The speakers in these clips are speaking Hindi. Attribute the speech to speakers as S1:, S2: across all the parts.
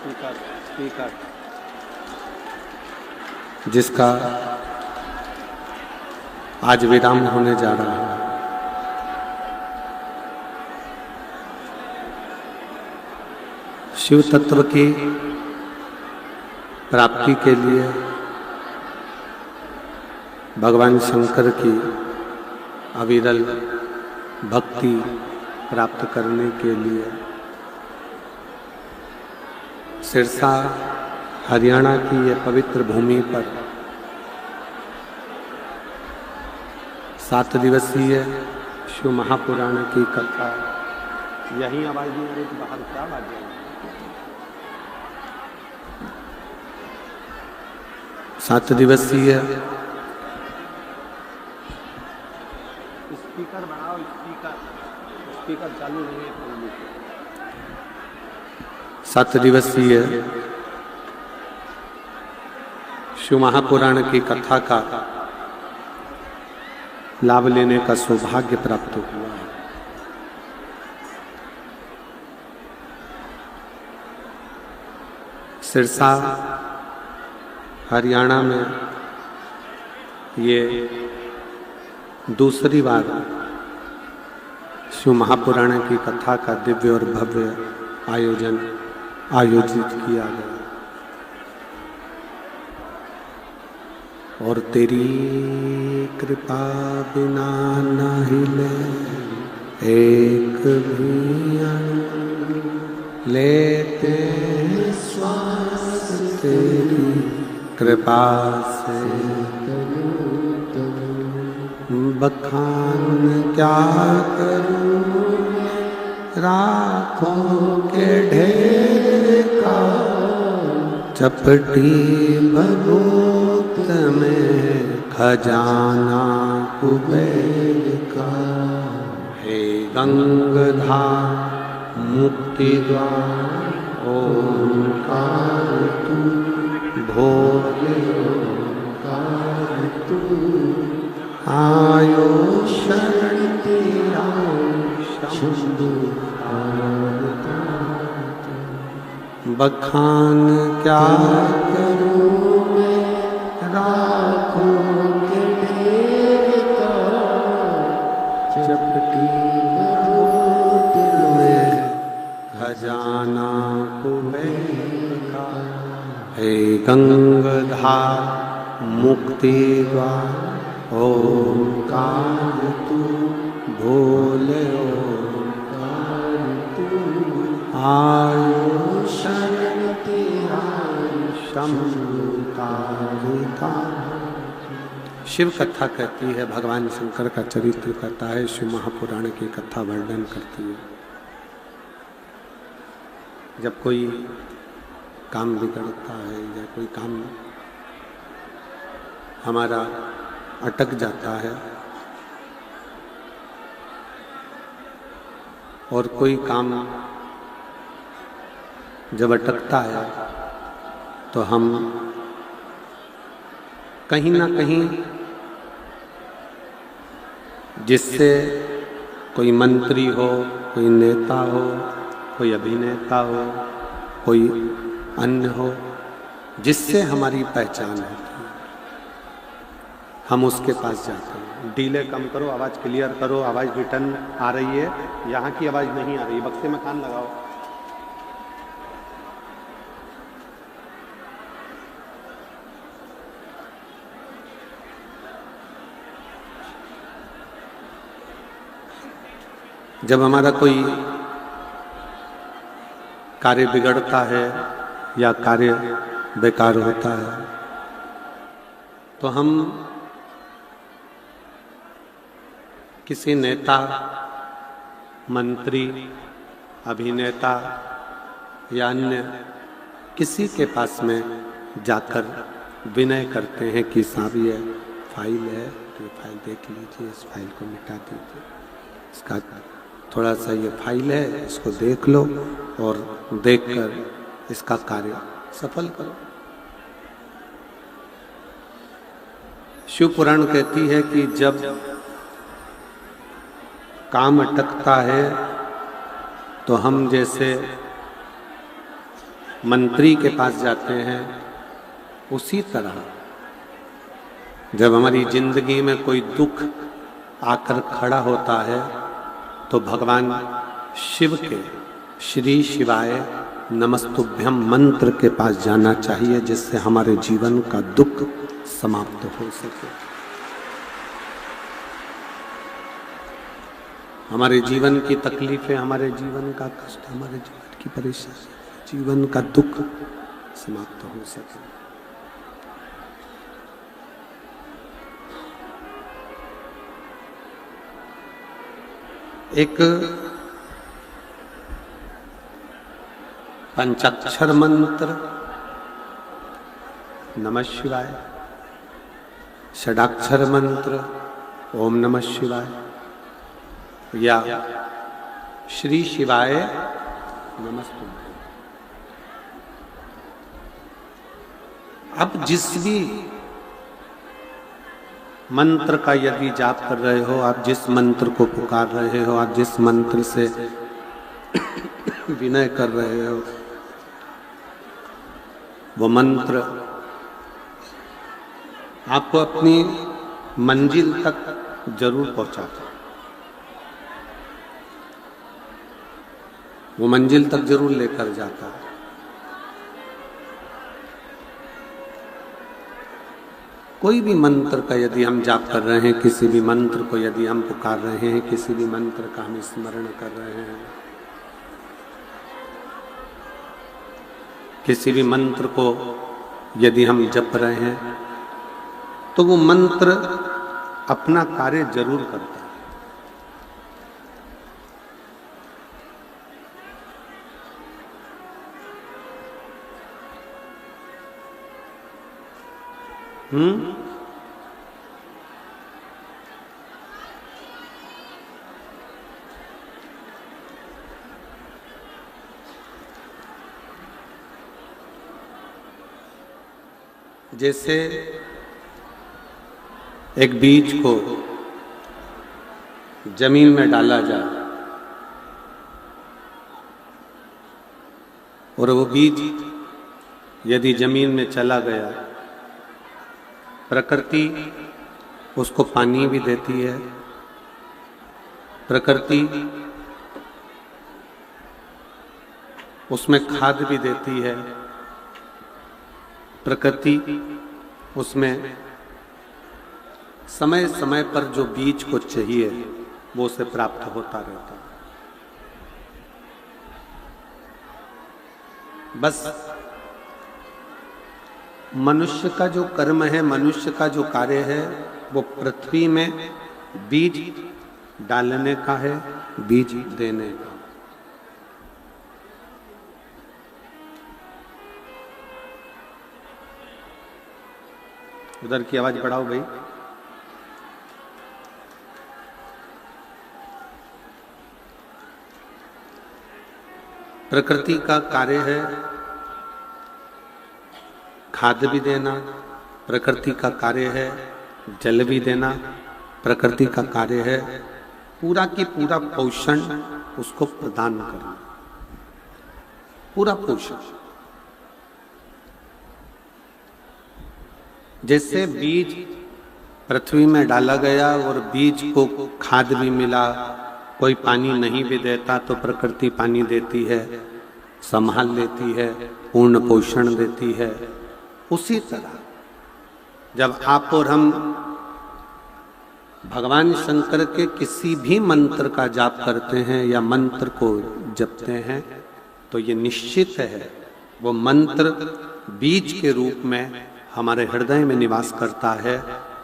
S1: स्पीकर
S2: जिसका आज विराम होने जा रहा है। शिव तत्व की प्राप्ति के लिए भगवान शंकर की अविरल भक्ति प्राप्त करने के लिए सिरसा हरियाणा की यह पवित्र भूमि पर 7 दिवसीय शिव महापुराण की कथा। यही आवाज नहीं आ रही तो बाहर क्या आवाज है? 7 दिवसीय स्पीकर बढ़ाओ, स्पीकर चालू नहीं है। 7 दिवसीय शिव महापुराण की कथा का लाभ लेने का सौभाग्य प्राप्त हुआ है। सिरसा हरियाणा में ये दूसरी बार शिव महापुराण की कथा का दिव्य और भव्य आयोजित किया गया। और तेरी कृपा बिना न हिले एक भी अणु, लेते श्वास तेरी कृपा से। बखान क्या करूं राखों के ढेर का, चपटी भगोत में खजाना कुबेर का। हे गंगाधार मुक्ति द्वार ओंकार तू, भोले ओंकार तू। आयो शरण तेरा शंभु बखान क्या करूं मैं राखों के ढेर का, चपटी भगोत में खजाना कुबेर का। हे गंगाधार मुक्ति द्वार ओंकार तू, भोले ओंकार तू। आयो शरण तेरा शंभु का। शिव कथा कहती है, भगवान शंकर का चरित्र कहता है, शिव महापुराण की कथा वर्णन करती है। जब कोई काम बिगड़ता है या कोई काम हमारा अटक जाता है और कोई काम जब अटकता है तो हम कहीं ना कहीं जिससे कोई मंत्री हो, कोई नेता हो, कोई अभिनेता हो, कोई अन्य हो, जिससे हमारी पहचान है, हम उसके पास जाते हैं। डीले कम करो, आवाज़ क्लियर करो, आवाज़ रिटर्न आ रही है, यहाँ की आवाज़ नहीं आ रही, बक्से में कान लगाओ। जब हमारा कोई कार्य बिगड़ता है या कार्य बेकार होता है तो हम किसी नेता, मंत्री, अभिनेता या अन्य किसी के पास में जाकर विनय करते हैं कि साहब ये फाइल है तो ये फाइल देख लीजिए, इस फाइल को मिटा दीजिए, इसका थोड़ा सा ये फाइल है, इसको देख लो और देखकर इसका कार्य सफल करो। शिव पुराण कहती है कि जब काम अटकता है तो हम जैसे मंत्री के पास जाते हैं, उसी तरह जब हमारी जिंदगी में कोई दुख आकर खड़ा होता है तो भगवान शिव के श्री शिवाय नमस्तुभ्यम मंत्र के पास जाना चाहिए, जिससे हमारे जीवन का दुख समाप्त हो सके। हमारे जीवन की तकलीफें, हमारे जीवन का कष्ट, हमारे जीवन की परेशानी, जीवन का दुख समाप्त हो सके। एक पंचाक्षर मंत्र नमः शिवाय, षडाक्षर मंत्र ओम नमः शिवाय या श्री शिवाय नमस्तुभ्यं। अब जिस भी मंत्र का यदि जाप कर रहे हो, आप जिस मंत्र को पुकार रहे हो, आप जिस मंत्र से विनय कर रहे हो, वो मंत्र आपको अपनी मंजिल तक जरूर पहुंचाता, वो मंजिल तक जरूर लेकर जाता है। कोई भी मंत्र का यदि हम जाप कर रहे हैं, किसी भी मंत्र को यदि हम पुकार रहे हैं, किसी भी मंत्र का हम स्मरण कर रहे हैं, किसी भी मंत्र को यदि हम जप रहे हैं, तो वो मंत्र अपना कार्य जरूर करता है। जैसे एक बीज को जमीन में डाला जाए और वो बीज यदि जमीन में चला गया, प्रकृति उसको पानी भी देती है, प्रकृति उसमें खाद भी देती है, प्रकृति उसमें समय समय पर जो बीज को चाहिए वो उसे प्राप्त होता रहता है। बस मनुष्य का जो कर्म है, मनुष्य का जो कार्य है, वो पृथ्वी में बीज डालने का है, बीज देने का। उधर की आवाज बढ़ाओ भाई। प्रकृति का कार्य है खाद भी देना, प्रकृति का कार्य है जल भी देना, प्रकृति का कार्य है पूरा की पूरा पोषण उसको प्रदान करना, पूरा पोषण। जैसे बीज पृथ्वी में डाला गया और बीज को खाद भी मिला, कोई पानी नहीं भी देता तो प्रकृति पानी देती है, संभाल लेती है, पूर्ण पोषण देती है। उसी तरह जब आप और हम भगवान शंकर के किसी भी मंत्र का जाप करते हैं या मंत्र को जपते हैं, तो ये निश्चित है वो मंत्र बीज के रूप में हमारे हृदय में निवास करता है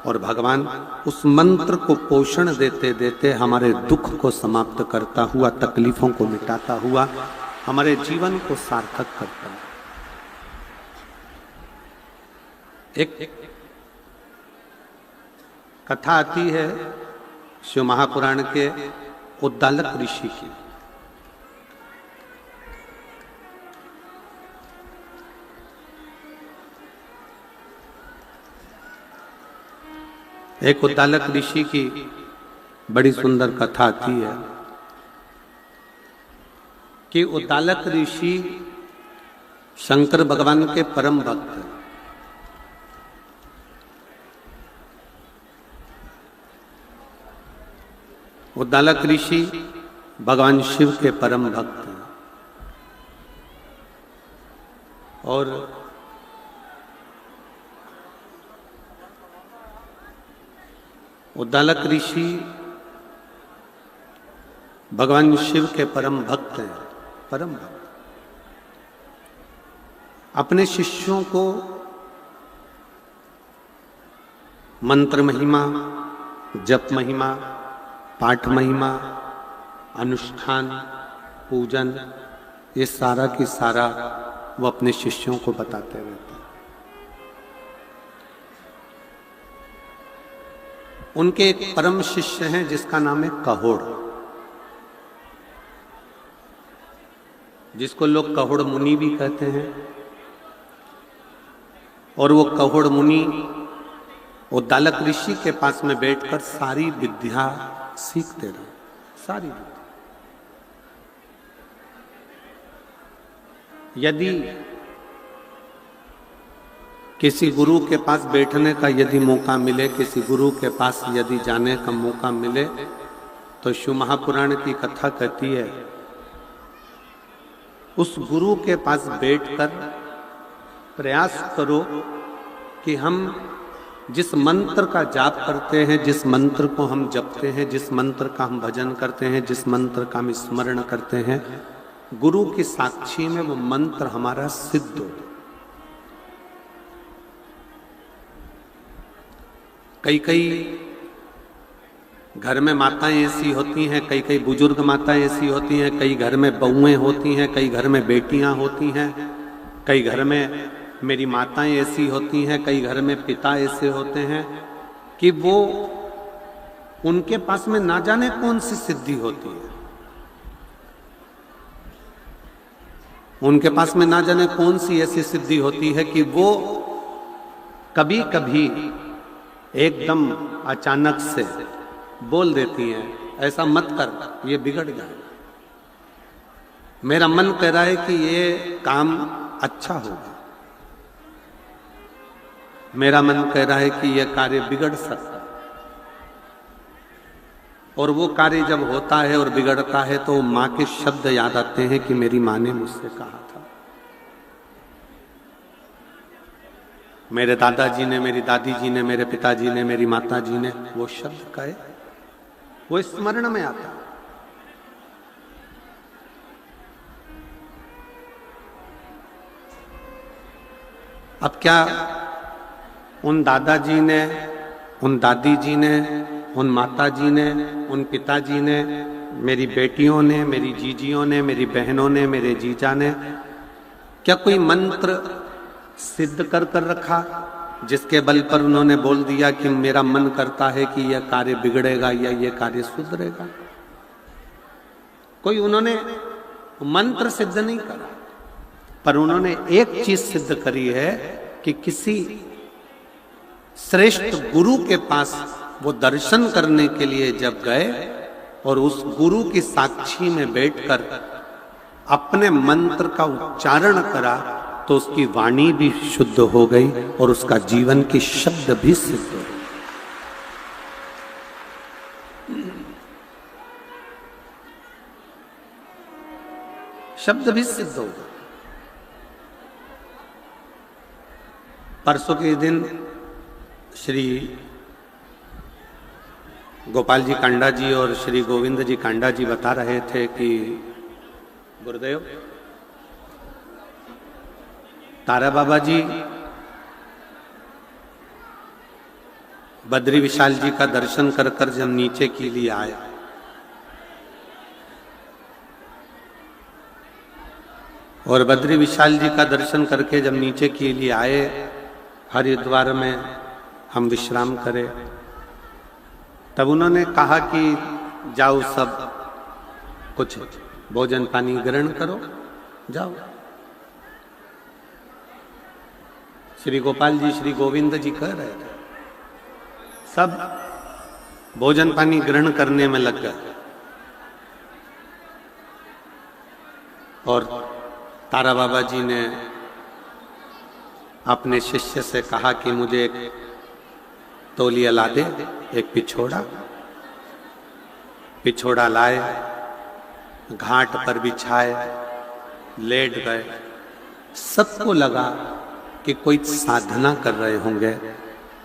S2: और भगवान उस मंत्र को पोषण देते देते हमारे दुख को समाप्त करता हुआ, तकलीफों को मिटाता हुआ हमारे जीवन को सार्थक करता है। एक कथा आती है शिव महापुराण के उद्दालक ऋषि की। एक उद्दालक ऋषि की बड़ी सुंदर कथा आती है कि उद्दालक ऋषि शंकर भगवान के परम भक्त हैं। उद्दालक ऋषि भगवान शिव के परम भक्त हैं। और उद्दालक ऋषि भगवान शिव के परम भक्त हैं, परम भक्त। अपने शिष्यों को मंत्र महिमा, जप महिमा, पाठ महिमा, अनुष्ठान, पूजन, ये सारा की सारा वो अपने शिष्यों को बताते रहते हैं। उनके एक परम शिष्य हैं जिसका नाम है कहोड़, जिसको लोग कहोड़ मुनि भी कहते हैं। और वो कहोड़ मुनि उद्दालक ऋषि के पास में बैठकर सारी विद्या सीखते रहे, सारी विद्या। यदि किसी गुरु के पास बैठने का यदि मौका मिले, किसी गुरु के पास यदि जाने का मौका मिले, तो शिव महापुराण की कथा कहती है उस गुरु के पास बैठकर प्रयास करो कि हम जिस मंत्र का जाप करते हैं, जिस मंत्र को हम जपते हैं, जिस मंत्र का हम भजन करते हैं, जिस मंत्र का हम स्मरण करते हैं, गुरु की साक्षी में वो मंत्र हमारा सिद्ध हो। कई कई घर में माताएं ऐसी होती हैं, कई कई बुजुर्ग माताएं ऐसी होती हैं, कई घर में बहुएं होती हैं, कई घर में बेटियां होती हैं, कई घर में मेरी माताएं ऐसी होती हैं, कई घर में पिता ऐसे होते हैं कि वो उनके पास में ना जाने कौन सी सिद्धि होती है, उनके पास में ना जाने कौन सी ऐसी सिद्धि होती है कि वो कभी कभी एकदम अचानक से बोल देती हैं ऐसा मत कर, ये बिगड़ जाएगा। मेरा मन कह रहा है कि ये काम अच्छा होगा, मेरा मन कह रहा है कि यह कार्य बिगड़ सकता है। और वो कार्य जब होता है और बिगड़ता है तो माँ के शब्द याद आते हैं कि मेरी माँ ने मुझसे कहा था, मेरे दादाजी ने, मेरी दादी जी ने, मेरे पिताजी ने, मेरी माता जी ने वो शब्द कहे, वो स्मरण में आता है। अब क्या उन दादाजी ने, उन दादी जी ने, उन माता जी ने, उन पिताजी ने, मेरी बेटियों ने, मेरी जीजियों ने, मेरी बहनों ने, मेरे जीजा ने क्या कोई मंत्र सिद्ध कर कर रखा जिसके बल पर उन्होंने बोल दिया कि मेरा मन करता है कि यह कार्य बिगड़ेगा या यह कार्य सुधरेगा? कोई उन्होंने मंत्र सिद्ध नहीं करा, पर उन्होंने एक चीज सिद्ध करी है कि किसी श्रेष्ठ गुरु के पास वो दर्शन करने के लिए जब गए और उस गुरु की साक्षी में बैठकर अपने मंत्र का उच्चारण करा तो उसकी वाणी भी शुद्ध हो गई और उसका जीवन की शब्द भी सिद्ध हो गई। शब्द भी सिद्ध हो गए। परसों के दिन श्री गोपाल जी कांडा जी और श्री गोविंद जी कांडा जी बता रहे थे कि गुरुदेव तारा बाबा जी बद्री विशाल जी का दर्शन कर कर जब नीचे के लिए आए और बद्री विशाल जी का दर्शन करके जब नीचे के लिए आए, हरिद्वार में हम विश्राम करें, तब उन्होंने कहा कि जाओ सब कुछ भोजन पानी ग्रहण करो, जाओ। श्री गोपाल जी श्री गोविंद जी कह रहे थे, सब भोजन पानी ग्रहण करने में लग गए और तारा बाबा जी ने अपने शिष्य से कहा कि मुझे एक तौलिया ला दे, एक पिछोड़ा लाए, घाट पर बिछाए, लेट गए। सबको लगा कि कोई साधना कर रहे होंगे,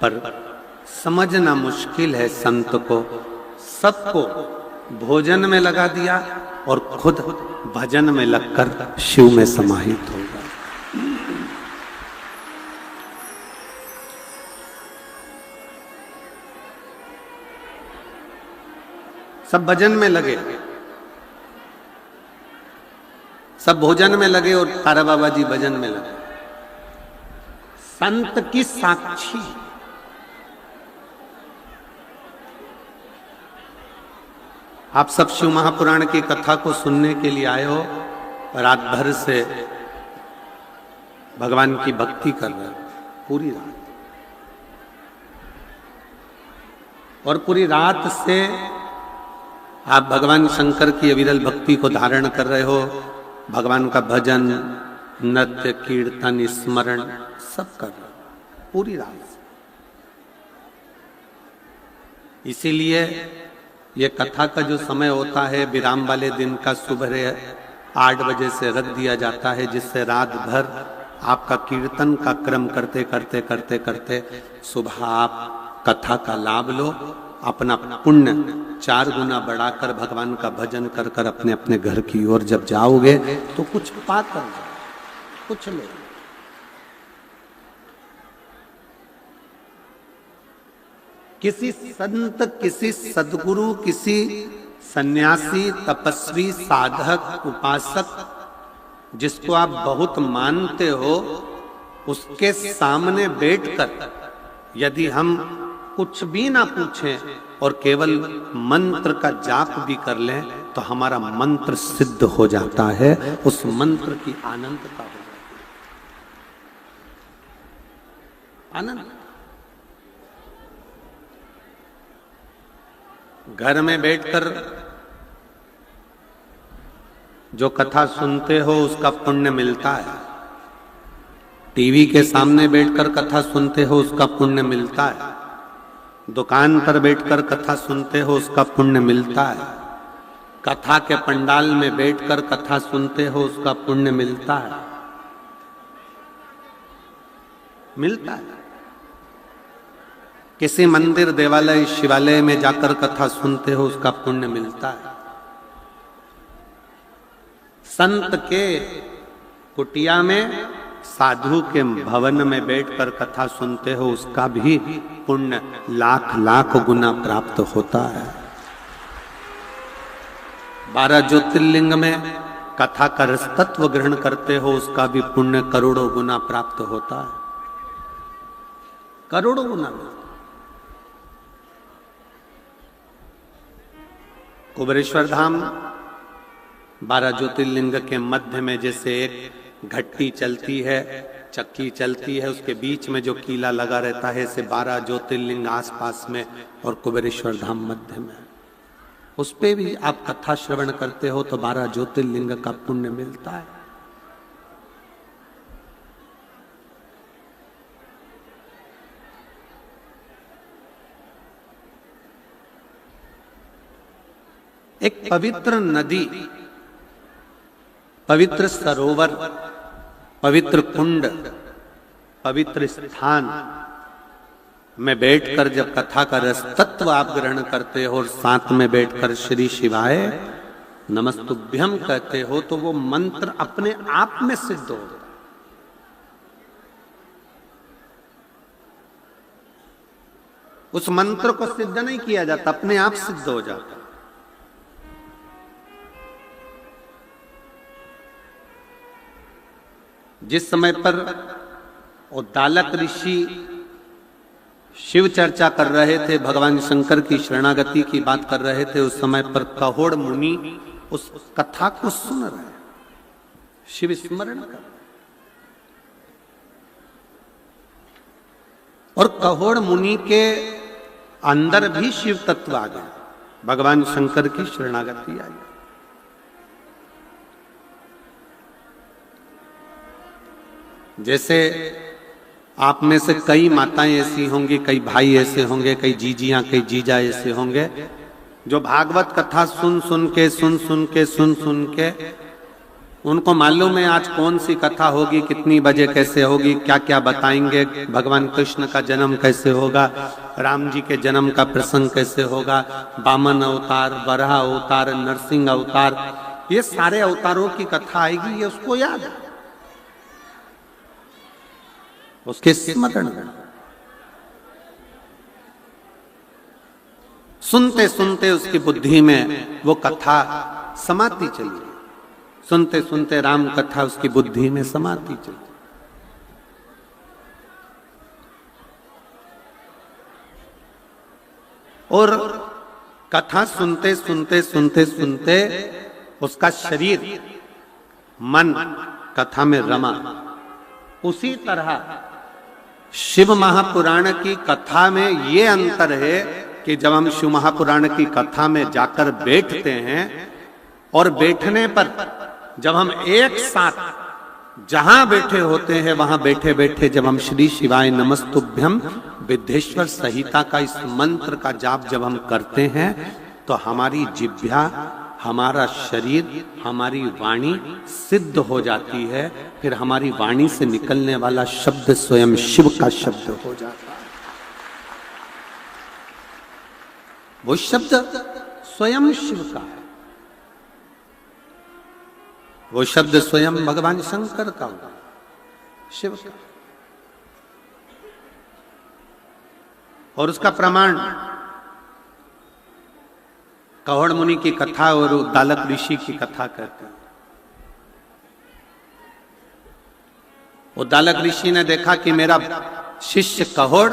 S2: पर समझना मुश्किल है संत को। सबको भोजन में लगा दिया और खुद भजन में लगकर शिव में समाहित हो गए। सब भजन में लगे, सब भोजन में लगे और तारा बाबा जी भजन में लगे। संत की साक्षी, आप सब शिव महापुराण की कथा को सुनने के लिए आए हो, रात भर से भगवान की भक्ति कर रहे हो, पूरी रात, और पूरी रात से आप भगवान शंकर की अविरल भक्ति को धारण कर रहे हो। भगवान का भजन, नृत्य, कीर्तन, स्मरण सब कर रहे हो पूरी रात से। इसीलिए ये कथा का जो समय होता है विराम वाले दिन का सुबह 8 बजे से रख दिया जाता है, जिससे रात भर आपका कीर्तन का क्रम करते करते करते करते सुबह आप कथा का लाभ लो, अपना पुण्य 4 गुना बढ़ाकर भगवान का भजन कर कर अपने अपने घर की ओर जब जाओगे तो कुछ पाकर जाओ, कुछ लो। किसी संत, किसी सद्गुरु, किसी सन्यासी, तपस्वी, साधक, उपासक जिसको आप बहुत मानते हो, उसके सामने बैठकर यदि हम कुछ भी ना पूछें और केवल मंत्र का जाप भी कर लें तो हमारा मंत्र सिद्ध हो जाता है। उस मंत्र की अनंतता हो जाती है, अनंत। घर में बैठकर जो कथा सुनते हो उसका पुण्य मिलता है, टीवी के सामने बैठकर कथा सुनते हो उसका पुण्य मिलता है, दुकान पर बैठकर कथा सुनते हो उसका पुण्य मिलता है, कथा के पंडाल में बैठकर कथा सुनते हो उसका पुण्य मिलता है, मिलता है। किसी मंदिर, देवालय, शिवालय में जाकर कथा सुनते हो उसका पुण्य मिलता है। संत के कुटिया में, साधु के भवन में बैठकर कथा सुनते हो उसका भी पुण्य लाख लाख गुना प्राप्त होता है। 12 ज्योतिर्लिंग में कथा का रसतत्व ग्रहण करते हो उसका भी पुण्य करोड़ों गुना प्राप्त होता है, करोड़ों गुना में। कुबेरेश्वर धाम 12 ज्योतिर्लिंग के मध्य में जैसे एक घट्टी चलती है, चक्की चलती है, उसके बीच में जो कीला लगा रहता है, ऐसे 12 ज्योतिर्लिंग आसपास में और कुबेरेश्वर धाम मध्य में। उस पे भी आप कथा श्रवण करते हो तो 12 ज्योतिर्लिंग का पुण्य मिलता है। एक पवित्र नदी, पवित्र सरोवर, पवित्र कुंड, पवित्र स्थान में बैठकर जब कथा का रस तत्व आप ग्रहण करते हो और साथ में बैठकर श्री शिवाय नमस्तुभ्यम कहते हो तो वो मंत्र अपने आप में सिद्ध हो जाता है। उस मंत्र को सिद्ध नहीं किया जाता, अपने आप सिद्ध हो जाता है। जिस समय पर उद्दालक ऋषि शिव चर्चा कर रहे थे, भगवान शंकर की शरणागति की बात कर रहे थे, उस समय पर कहोड़ मुनि उस कथा को सुन रहे, शिव स्मरण कर, और कहोड़ मुनि के अंदर भी शिव तत्व आ गया, भगवान शंकर की शरणागति आई। जैसे आप में से कई माताएं ऐसी होंगी, कई भाई ऐसे होंगे, कई जीजियां, कई जीजा ऐसे होंगे जो भागवत कथा सुन सुन के उनको मालूम है आज कौन सी कथा होगी, कितनी बजे कैसे होगी, क्या क्या बताएंगे, भगवान कृष्ण का जन्म कैसे होगा, राम जी के जन्म का प्रसंग कैसे होगा, वामन अवतार, वराह अवतार, नरसिंह अवतार, ये सारे अवतारों की कथा आएगी, ये उसको याद है, उसके स्मरण में। सुनते सुनते उसकी बुद्धि में वो कथा समाती चली, सुनते सुनते राम कथा उसकी बुद्धि में समाती चली। और कथा सुनते सुनते उसका शरीर मन कथा में रमा। उसी तरह शिव महापुराण की कथा में ये अंतर है कि जब हम शिव महापुराण की कथा में जाकर बैठते हैं और बैठने पर जब हम एक साथ जहां बैठे होते हैं वहां बैठे बैठे जब हम श्री शिवाय नमस्तुभ्यम विद्येश्वर संहिता का इस मंत्र का जाप जब हम करते हैं तो हमारी जिह्वा, हमारा शरीर, हमारी वाणी सिद्ध हो जाती है। फिर हमारी वाणी से निकलने वाला शब्द स्वयं शिव का शब्द हो जाता है। वो शब्द स्वयं शिव का है, वो शब्द स्वयं भगवान शंकर का होगा, शिव का। और उसका प्रमाण कहोड़ मुनि की कथा और उद्दालक ऋषि की कथा कहते हैं। उद्दालक ऋषि ने देखा कि मेरा शिष्य कहोड़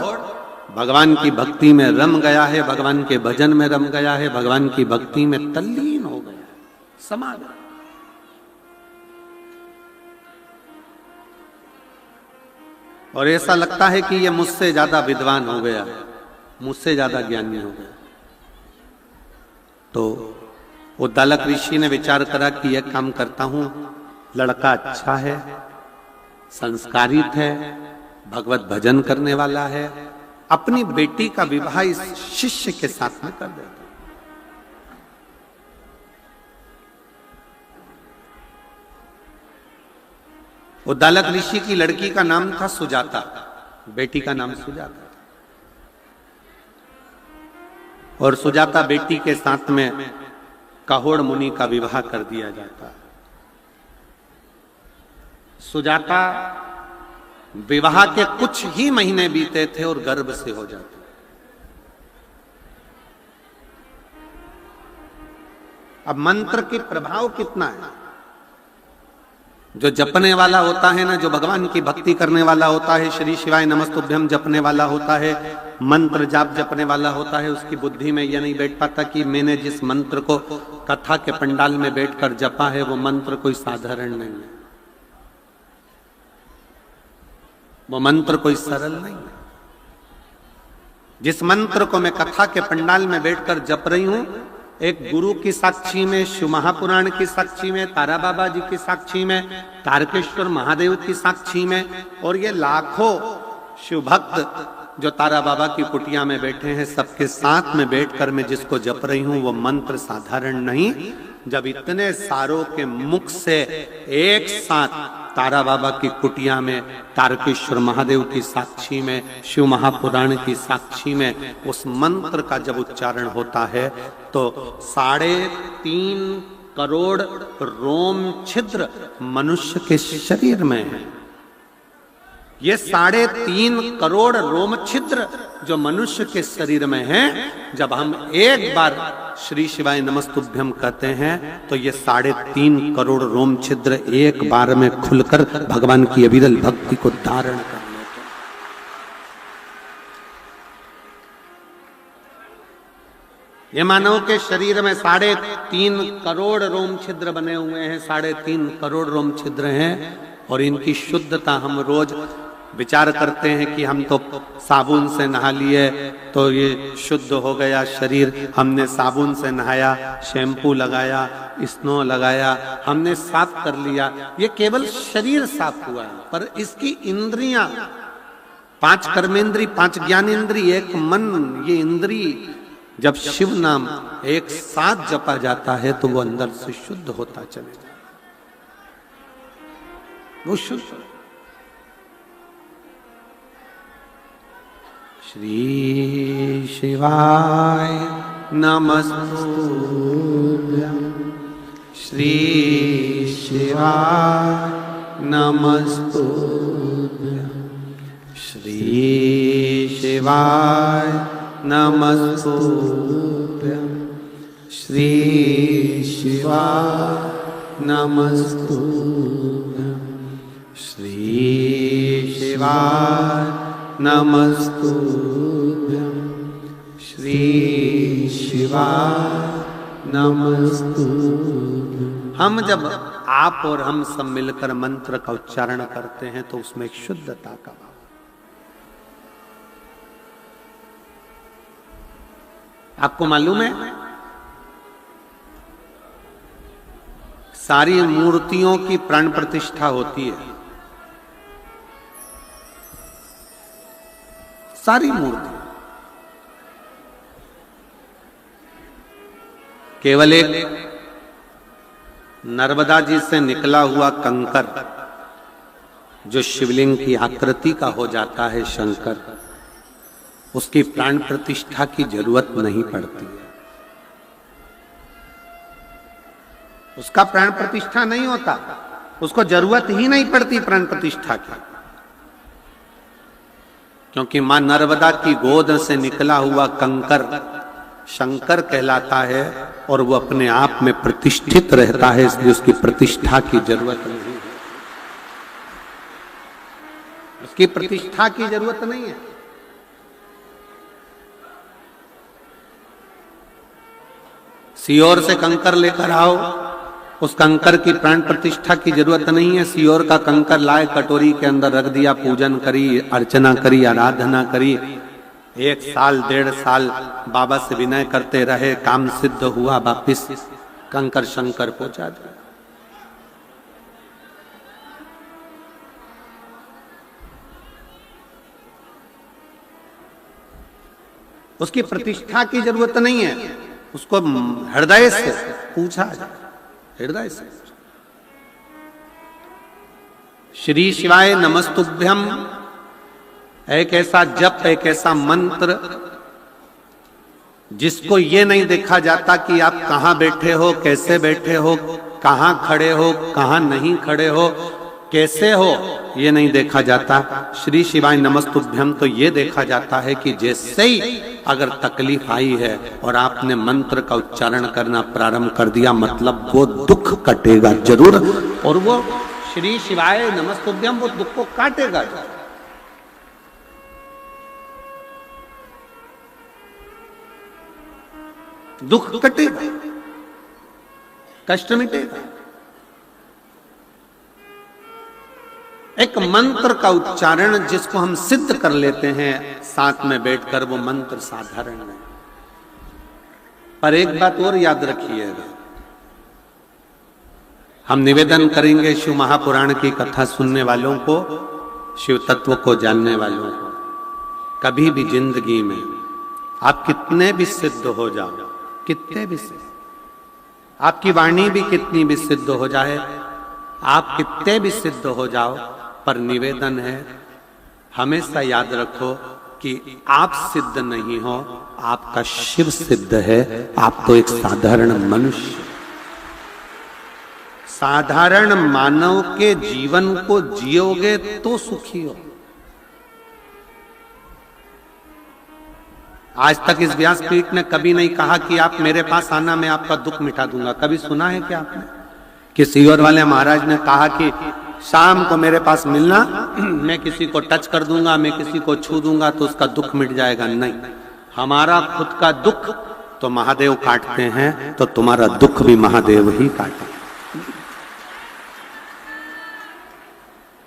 S2: भगवान की भक्ति में रम गया है, भगवान के भजन में रम गया है, भगवान की भक्ति में तल्लीन हो गया है, समा गया। और ऐसा लगता है कि ये मुझसे ज्यादा विद्वान हो गया, मुझसे ज्यादा ज्ञानी हो गया। तो उद्दालक ऋषि ने विचार करा कि यह काम करता हूं, लड़का अच्छा है, संस्कारित है, भगवत भजन करने वाला है, अपनी बेटी का विवाह इस शिष्य के साथ में कर देता। उद्दालक ऋषि की लड़की का नाम था सुजाता, बेटी का नाम सुजाता। और सुजाता बेटी के साथ में कहोड़ मुनि का विवाह कर दिया जाता। सुजाता विवाह के कुछ ही महीने बीते थे और गर्भ से हो जाते। अब मंत्र के प्रभाव कितना है, जो जपने वाला होता है ना, जो भगवान की भक्ति करने वाला होता है, श्री शिवाय नमस्तुभ्यम जपने वाला होता है, मंत्र जाप जपने वाला होता है, उसकी बुद्धि में यह नहीं बैठ पाता कि मैंने जिस मंत्र को कथा के पंडाल में बैठकर जपा है वो मंत्र कोई साधारण नहीं है, वो मंत्र कोई सरल नहीं है। जिस मंत्र को मैं कथा के पंडाल में बैठकर जप रही हूं, एक गुरु की साक्षी में, शिव महापुराण की साक्षी में, तारा बाबा जी की साक्षी में, तारकेश्वर महादेव की साक्षी में, और ये लाखों शिव भक्त जो तारा बाबा की कुटिया में बैठे हैं, सबके साथ में बैठकर मैं जिसको जप रही हूं वो मंत्र साधारण नहीं। जब इतने सारों के मुख से एक साथ तारा बाबा की कुटिया में, तारकेश्वर महादेव की साक्षी में, शिव महापुराण की साक्षी में उस मंत्र का जब उच्चारण होता है तो 3.5 करोड़ रोम छिद्र मनुष्य के शरीर में है। ये 3.5 करोड़ रोम छिद्र जो मनुष्य के शरीर में है, जब हम एक बार श्री शिवाय नमस्तुभ्यम कहते हैं तो ये 3.5 करोड़ रोम छिद्र एक बार में खुलकर भगवान की अविरल भक्ति को धारण कर लेते हैं। ये मानव के शरीर में 3.5 करोड़ रोम छिद्र बने हुए हैं, 3.5 करोड़ रोम छिद्र हैं, और इनकी शुद्धता हम रोज विचार करते हैं कि हम तो साबुन से नहा लिए तो ये शुद्ध हो गया शरीर, हमने साबुन से नहाया, शैम्पू लगाया, स्नो लगाया, हमने साफ कर लिया, ये केवल शरीर साफ हुआ है, पर इसकी इंद्रियां 5 कर्मेंद्री, 5 ज्ञानेंद्री, एक मन, ये इंद्री जब शिव नाम एक साथ जपा जाता है तो वो अंदर से शुद्ध होता चले जाता, वो शुद्ध। श्री शिवाय नमस्तुभ्यं, श्री शिवाय नमस्तुभ्यं, श्री शिवाय नमस्तुभ्यं, श्री शिवाय नमस्तुभ्यं, श्री शिवाय नमस्तुभ्यं, श्री शिवाय नमस्तुभ्यं। हम जब आप और हम सब मिलकर मंत्र का उच्चारण करते हैं तो उसमें एक शुद्धता का भाव। आपको मालूम है सारी मूर्तियों की प्राण प्रतिष्ठा होती है, सारी मूर्ति, केवल एक नर्मदा जी से निकला हुआ कंकर जो शिवलिंग की आकृति का हो जाता है शंकर, उसकी प्राण प्रतिष्ठा की जरूरत नहीं पड़ती है, उसका प्राण प्रतिष्ठा नहीं होता, उसको जरूरत ही नहीं पड़ती प्राण प्रतिष्ठा की, क्योंकि मां नर्मदा की गोद से निकला हुआ कंकर शंकर कहलाता है और वो अपने आप में प्रतिष्ठित रहता है, इसलिए उसकी प्रतिष्ठा की जरूरत नहीं है, उसकी प्रतिष्ठा की जरूरत नहीं है। सियोर से कंकर लेकर आओ, उस कंकर की प्राण प्रतिष्ठा की जरूरत नहीं है। सियोर का कंकर लाए, कटोरी के अंदर रख दिया, पूजन करी, अर्चना करी, आराधना करी, 1 साल 1.5 साल बाबा से विनय करते रहे, काम सिद्ध हुआ, वापिस कंकर शंकर पहुंचा दिया। उसकी प्रतिष्ठा की जरूरत नहीं है, उसको हृदय से पूछा जाए, हृदय से। श्री शिवाय नमस्तुभ्यम एक ऐसा जप, एक ऐसा मंत्र जिसको ये नहीं देखा जाता कि आप कहां बैठे हो, कैसे बैठे हो, कहां खड़े हो, कहां नहीं खड़े हो, कैसे हो, ये नहीं देखा जाता। श्री शिवाय नमस्तुभ्यम तो ये देखा जाता है कि जैसे ही अगर तकलीफ आई है और आपने मंत्र का उच्चारण करना प्रारंभ कर दिया, मतलब वो दुख कटेगा जरूर, और वो श्री शिवाय नमस्तुभ्यम वो दुख को काटेगा। दुख कटेगा, कष्ट मिटेगा। एक मंत्र का उच्चारण जिसको हम सिद्ध कर लेते हैं साथ में बैठकर, वो मंत्र साधारण नहीं। पर एक बात और याद रखिएगा, हम निवेदन करेंगे शिव महापुराण की कथा सुनने वालों को, शिव तत्व को जानने वालों को, कभी भी जिंदगी में आप कितने भी सिद्ध हो जाओ, कितने भी सिद्ध, आपकी वाणी भी कितनी भी सिद्ध हो जाए, आप कितने भी सिद्ध हो जाओ, पर निवेदन है हमेशा याद रखो कि आप सिद्ध नहीं हो, आपका शिव सिद्ध है। आप तो एक साधारण मनुष्य, साधारण मानव के जीवन को जियोगे तो सुखी हो। आज तक इस व्यासपीठ ने कभी नहीं कहा कि आप मेरे पास आना, मैं आपका दुख मिटा दूंगा। कभी सुना है क्या आपने कि सियोर वाले महाराज ने कहा कि शाम को मेरे पास मिलना, मैं किसी को टच कर दूंगा, मैं किसी को छू दूंगा तो उसका दुख मिट जाएगा? नहीं, हमारा खुद का दुख तो महादेव काटते हैं, तो तुम्हारा दुख भी महादेव ही काटे।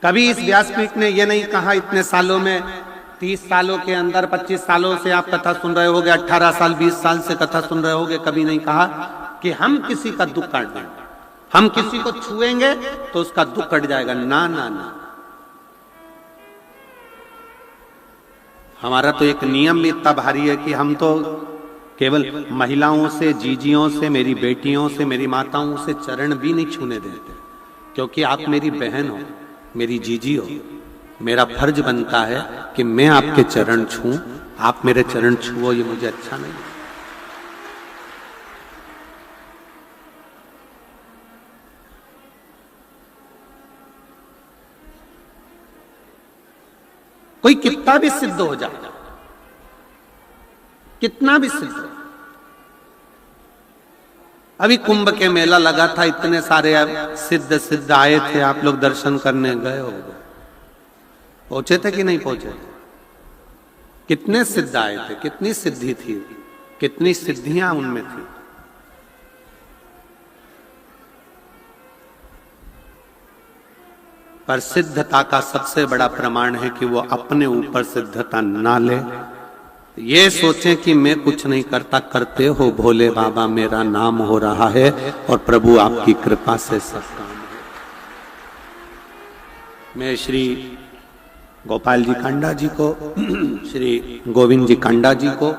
S2: कभी इस व्यासपीठ ने यह नहीं कहा इतने सालों में, 30 सालों के अंदर, 25 सालों से आप कथा सुन रहे होगे, 18 साल 20 साल से कथा सुन रहे होगे, कभी नहीं कहा कि हम किसी का दुख काट देंगे, हम किसी को छुएंगे तो उसका दुख कट जाएगा। ना ना ना, हमारा तो एक नियम भी इतना भारी है कि हम तो केवल महिलाओं से, जीजियों से, मेरी बेटियों से, मेरी माताओं से चरण भी नहीं छूने देते, क्योंकि आप मेरी बहन हो, मेरी जीजी हो। मेरा फर्ज बनता है कि मैं आपके चरण छूं, आप मेरे चरण छुओ, ये मुझे अच्छा नहीं। कोई कितना भी सिद्ध हो जाए, कितना भी सिद्ध हो। अभी कुंभ के मेला लगा था, इतने सारे सिद्ध सिद्ध आए थे, आप लोग दर्शन करने गए हो, पहुंचे थे कि नहीं पहुंचे? कितने सिद्ध आए थे, कितनी सिद्धि थी, कितनी सिद्धियां उनमें थी। पर सिद्धता का सबसे बड़ा प्रमाण है कि वो अपने ऊपर सिद्धता ना ले, ये सोचें कि मैं कुछ नहीं करता, करते हो भोले बाबा, मेरा नाम हो रहा है और प्रभु आपकी कृपा से सब काम है। मैं श्री गोपाल जी कांडा जी को, श्री गोविंद जी कांडा जी को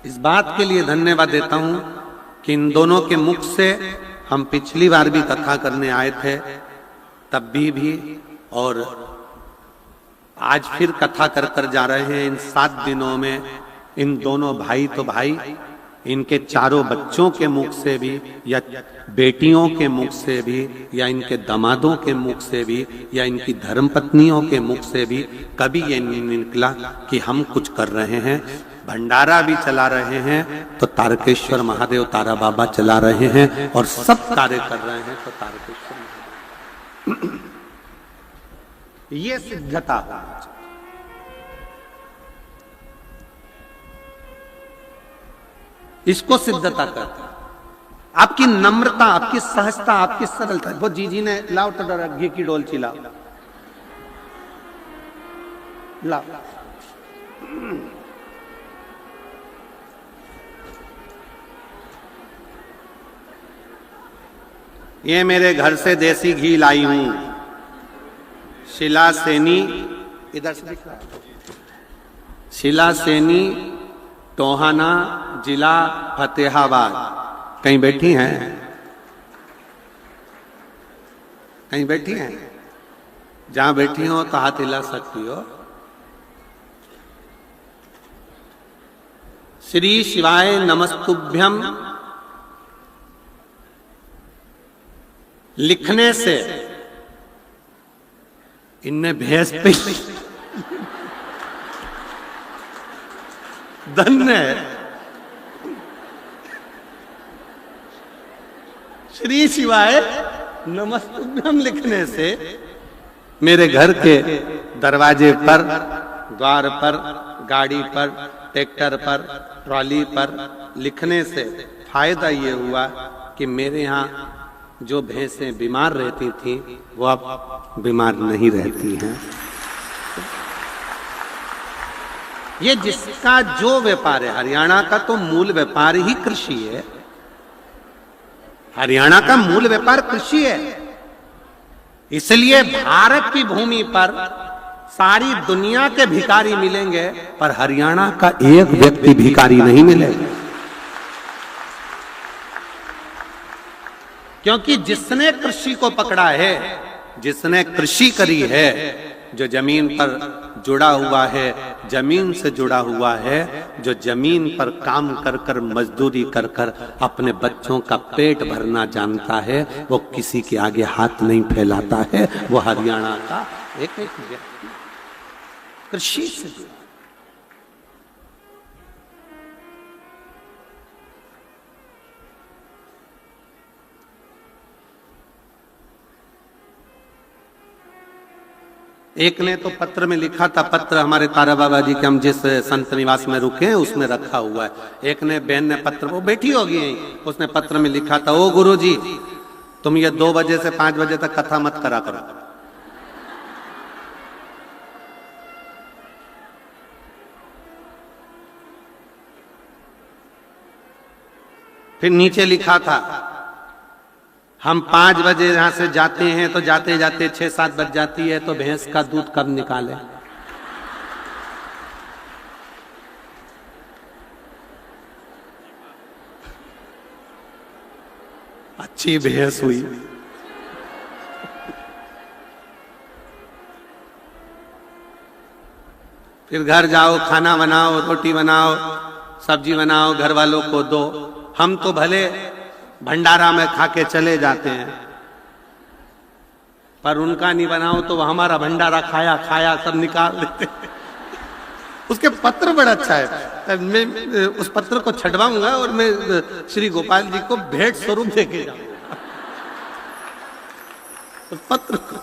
S2: इस बात के लिए धन्यवाद देता हूं कि इन दोनों के मुख से हम पिछली बार भी कथा करने आए थे, तब भी और आज फिर कथा कर कर जा रहे हैं। इन 7 दिनों में इन दोनों भाई तो भाई, इनके चारों बच्चों के मुख से भी, या बेटियों के मुख से भी, या इनके दामादों के मुख से भी, या इनकी धर्मपत्नियों के मुख से भी कभी ये नहीं निकला कि हम कुछ कर रहे हैं। भंडारा भी चला रहे हैं तो तारकेश्वर महादेव, तारा बाबा चला रहे हैं, और सब कार्य कर रहे हैं तो तारकेश्वर महादेव। ये सिद्धता होना चाहिए। इसको सिद्धता कहते हैं। आपकी नम्रता, आपकी सहजता, आपकी सरलता। वो जीजी ने लाओ तो घी की डोलची लाओ, लाओ। ये मेरे घर से देसी घी लाई हूं, शिला सेनी, इधर से दिख रहा है, शिला सेनी, टोहाना, जिला फतेहाबाद। कहीं बैठी हैं? कहीं बैठी हैं? जहां बैठी हो तो हाथ हिला सकती हो। श्री शिवाय नमस्तुभ्यम लिखने से इनने भैंस पे धन्य है। श्री शिवाय नमस्तुभ्यम लिखने से मेरे घर के दरवाजे पर, द्वार पर, गाड़ी पर, ट्रैक्टर पर, ट्रॉली पर लिखने से फायदा ये हुआ कि मेरे यहाँ जो भैंसें बीमार रहती थी वो अब बीमार नहीं रहती हैं। ये जिसका जो व्यापार है, हरियाणा का तो मूल व्यापार ही कृषि है। हरियाणा का मूल व्यापार कृषि है। इसलिए भारत की भूमि पर सारी दुनिया के भिखारी मिलेंगे, पर हरियाणा का एक व्यक्ति भिखारी नहीं मिलेगा। क्योंकि जिसने कृषि को पकड़ा है, जिसने कृषि करी है, जो जमीन पर जुड़ा हुआ है, जमीन से जुड़ा हुआ है, जो जमीन पर काम कर कर, मजदूरी कर कर अपने बच्चों का पेट भरना जानता है, वो किसी के आगे हाथ नहीं फैलाता है। वो हरियाणा का एक व्यक्ति कृषि से जुड़ा। एक ने तो पत्र में लिखा था, पत्र हमारे तारा बाबा जी के हम जिस संत निवास में रुके हैं उसमें रखा हुआ है। एक ने बहन ने पत्र, वो बैठी होगी, उसने पत्र में लिखा था, ओ गुरु जी तुम ये 2 बजे से 5 बजे तक कथा मत करा करो। फिर नीचे लिखा था, हम 5 बजे यहां से जाते हैं तो जाते जाते 6-7 बज जाती है, तो भैंस का दूध कब निकाले। ऊंची भैंस हुई। फिर घर जाओ, खाना बनाओ, रोटी बनाओ, सब्जी बनाओ, घर वालों को दो। हम तो भले भंडारा में खा के चले जाते हैं, पर उनका नहीं बनाओ तो हमारा भंडारा खाया खाया सब निकाल देते। उसके पत्र बड़ा अच्छा है, मैं उस पत्र को छटवाऊंगा और मैं श्री गोपाल जी को भेंट स्वरूप देके जाऊंगा उस पत्र को।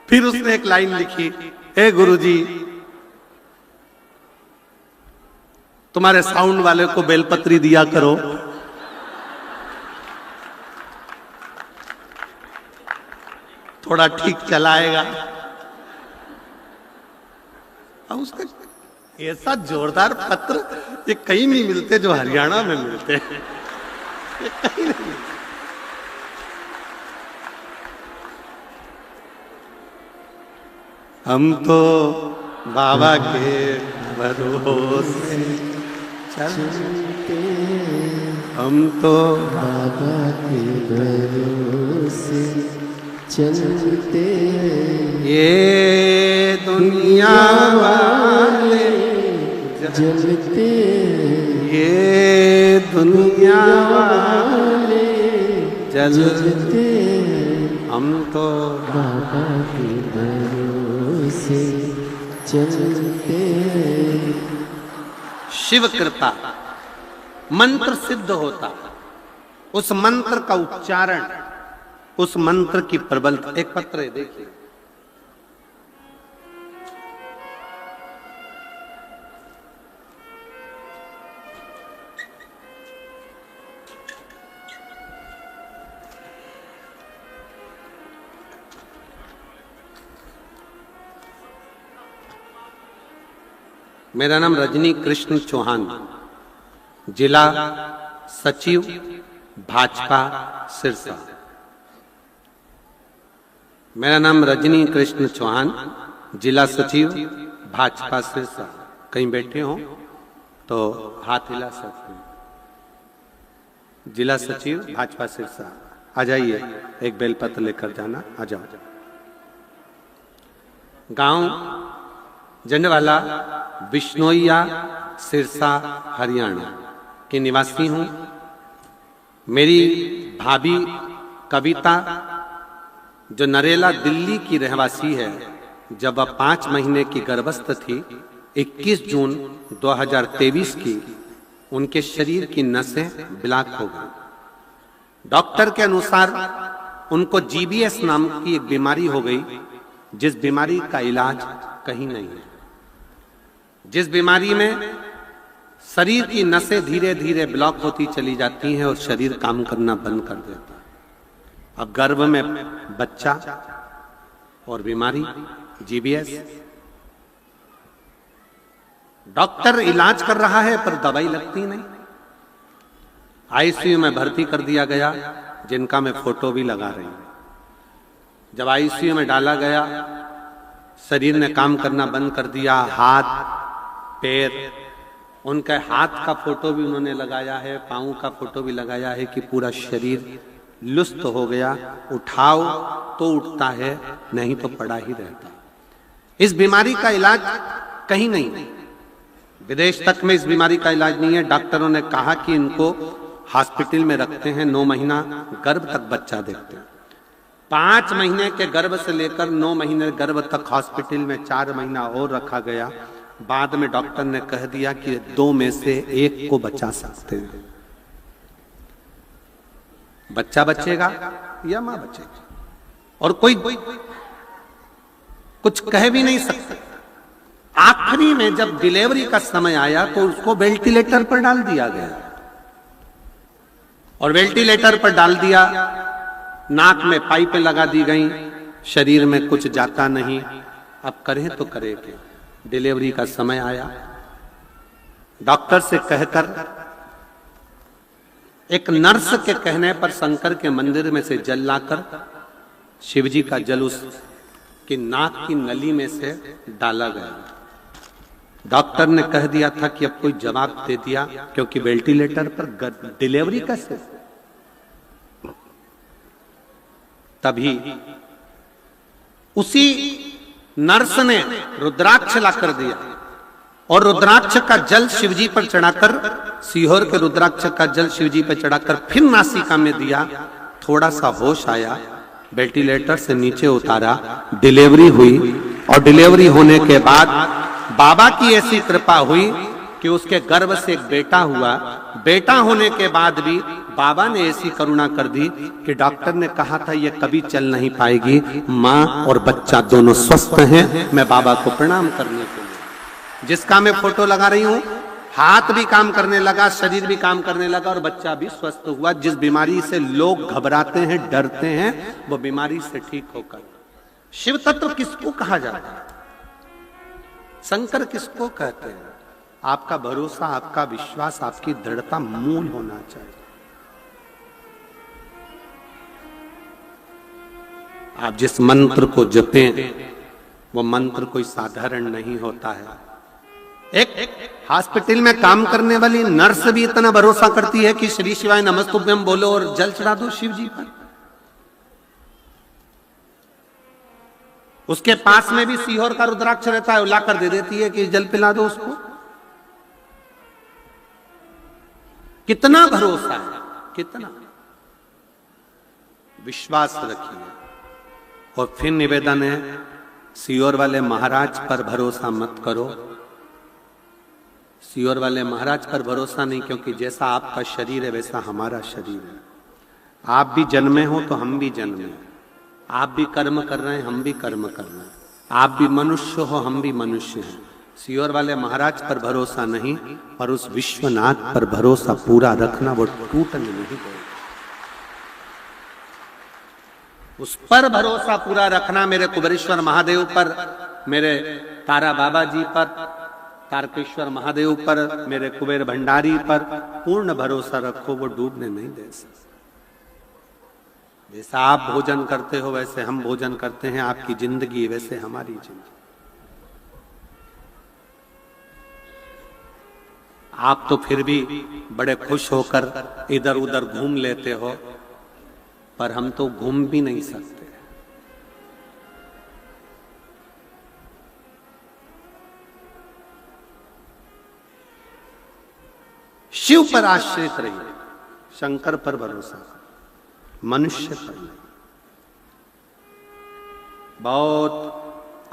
S2: फिर उसने एक लाइन लिखी, हे गुरुजी, तुम्हारे साउंड वाले को बेलपत्री दिया करो। थोड़ा ठीक चलाएगा। अब उसका ऐसा जोरदार पत्र ये कहीं नहीं मिलते जो हरियाणा में मिलते हैं, ये कहीं नहीं मिलते। हम तो बाबा के भरोसे चलते, हम तो
S1: बाबा के भरोसे चलते,
S2: ये दुनिया वाले
S1: जलते,
S2: ये दुनिया वाले
S1: जलते,
S2: हम तो
S1: बाबा के भरोसे चलते।
S2: शिव कृपा मंत्र सिद्ध होता, उस मंत्र का उच्चारण, उस मंत्र की प्रबलता। एक पत्र है, देखिए, मेरा नाम रजनी कृष्ण चौहान, जिला सचिव भाजपा सिरसा। मेरा नाम रजनी कृष्ण चौहान, जिला सचिव भाजपा सिरसा। कहीं बैठे हो तो हाथ हिला सकते हैं। जिला सचिव भाजपा सिरसा, आ जाइए, एक बेलपत्र लेकर जाना, आ जाओ। गांव जंडवाला, बिश्नोइया, सिरसा, हरियाणा के निवासी हूं। मेरी भाभी कविता, जो नरेला दिल्ली की रहवासी है, जब वह 5 महीने की गर्भस्थ थी, 21 जून 2023 की उनके शरीर की नसें ब्लॉक हो गई। डॉक्टर के अनुसार उनको GBS नाम की एक बीमारी हो गई, जिस बीमारी का इलाज कहीं नहीं है, जिस बीमारी में शरीर की नसें धीरे धीरे ब्लॉक होती चली जाती हैं और शरीर काम करना बंद कर देता है। अब गर्भ में बच्चा और बीमारी GBS। डॉक्टर इलाज कर रहा है पर दवाई लगती नहीं। ICU में भर्ती कर दिया गया, जिनका मैं फोटो भी लगा रही हूं। जब ICU में डाला गया, शरीर ने काम करना बंद कर दिया। हाथ पैर, उनके हाथ का फोटो भी उन्होंने लगाया है, पांव का फोटो भी लगाया है कि पूरा शरीर लुस्त हो गया। उठाओ तो उठता है, नहीं तो पड़ा ही रहता। इस बीमारी का इलाज कहीं नहीं, विदेश तक में इस बीमारी का इलाज नहीं है। डॉक्टरों ने कहा कि इनको हॉस्पिटल में रखते हैं, 9 महीना गर्भ तक बच्चा देखते हैं। 5 महीने के गर्भ से लेकर 9 महीने गर्भ तक हॉस्पिटल में 4 महीना और रखा गया। बाद में डॉक्टर ने कह दिया कि 2 में से 1 को बचा सकते हैं। बच्चा बचेगा या मां बचेगी, और कोई कुछ कह भी नहीं सकता। आखिरी में जब डिलीवरी का समय आया तो उसको वेंटिलेटर पर डाल दिया गया, और वेंटिलेटर पर डाल दिया, नाक में पाइपें लगा दी गई, शरीर में कुछ जाता नहीं। अब करें तो करें क्या? डिलीवरी का समय आया, डॉक्टर से कहकर, एक नर्स के कहने पर शंकर के मंदिर में से जल लाकर शिव जी का जल उस की नाक की नली में से डाला गया। डॉक्टर ने कह दिया था कि अब कोई जवाब दे दिया, क्योंकि वेंटिलेटर पर डिलीवरी कैसे। तभी उसी नर्स ने रुद्राक्ष ला कर दिया और रुद्राक्ष का जल शिवजी पर चढ़ाकर, सीहोर के रुद्राक्ष का जल शिवजी पर चढ़ाकर फिर नासिका में दिया। थोड़ा सा होश आया, वेंटिलेटर से नीचे उतारा, डिलीवरी हुई। और डिलीवरी होने के बाद बाबा की ऐसी कृपा हुई कि उसके गर्भ से एक बेटा हुआ। बेटा होने के बाद भी बाबा ने ऐसी करुणा कर दी कि डॉक्टर ने कहा था ये कभी चल नहीं पाएगी, माँ और बच्चा दोनों स्वस्थ हैं। मैं बाबा को प्रणाम करने के लिए, जिसका मैं फोटो लगा रही हूँ, हाथ भी काम करने लगा, शरीर भी काम करने लगा और बच्चा भी स्वस्थ हुआ। जिस बीमारी से लोग घबराते हैं, डरते हैं, वो बीमारी से ठीक होकर। शिव तत्व किसको कहा जाता है? शंकर किसको कहते हैं? आपका भरोसा, आपका विश्वास, आपकी दृढ़ता मूल होना चाहिए। आप जिस मंत्र को जपें वो मंत्र कोई साधारण नहीं होता है। एक हॉस्पिटल में काम करने वाली नर्स भी इतना भरोसा करती है कि श्री शिवाय नमस्तुभ्यम बोलो और जल चढ़ा दो शिव जी पर। उसके पास में भी सीहोर का रुद्राक्ष रहता है, ला कर दे देती है कि जल पिला दो उसको। कितना भरोसा है, कितना विश्वास रखिए। और फिर निवेदन है, सीहोर वाले महाराज पर भरोसा मत करो। सीहोर वाले महाराज पर भरोसा नहीं, क्योंकि जैसा आपका शरीर है वैसा हमारा शरीर है। आप भी जन्मे हो तो हम भी जन्मे हैं, आप भी कर्म कर रहे हैं, हम भी कर्म कर रहे हैं, आप भी मनुष्य हो, हम भी मनुष्य हैं। सीहोर वाले महाराज पर भरोसा नहीं, पर उस विश्वनाथ पर भरोसा पूरा रखना, वो टूटने नहीं देगा। उस पर भरोसा पूरा रखना, मेरे कुबेरेश्वर महादेव पर, मेरे तारा बाबा जी पर, तारकेश्वर महादेव पर, मेरे कुबेर भंडारी पर पूर्ण भरोसा रखो, वो डूबने नहीं दे सकते। जैसा आप भोजन करते हो वैसे हम भोजन करते हैं, आपकी जिंदगी वैसे हमारी जिंदगी। आप तो फिर भी बड़े खुश होकर इधर उधर घूम लेते हो, पर हम तो घूम भी नहीं सकते। शिव पर आश्रित रहिए, शंकर पर भरोसा, मनुष्य पर नहीं। बहुत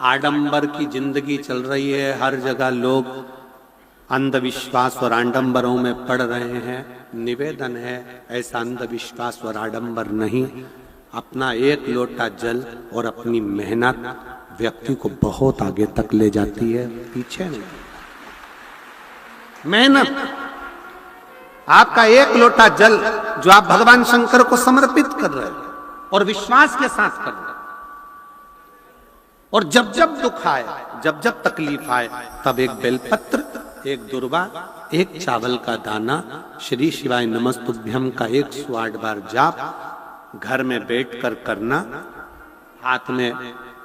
S2: आडंबर की जिंदगी चल रही है, हर जगह लोग अंधविश्वास और आडंबरों में पड़ रहे हैं। निवेदन है, ऐसा अंधविश्वास और आडंबर नहीं। अपना एक लोटा जल और अपनी मेहनत व्यक्ति को बहुत आगे तक ले जाती है, पीछे नहीं। मेहनत, आपका एक लोटा जल जो आप भगवान शंकर को समर्पित कर रहे हैं और विश्वास के साथ कर रहे हैं, और जब जब दुख आए, जब जब तकलीफ आए, तब एक बेलपत्र, एक दुर्वा, एक चावल का दाना, श्री शिवाय नमस्तुभ्यम का 108 बार जाप घर में बैठकर करना। हाथ में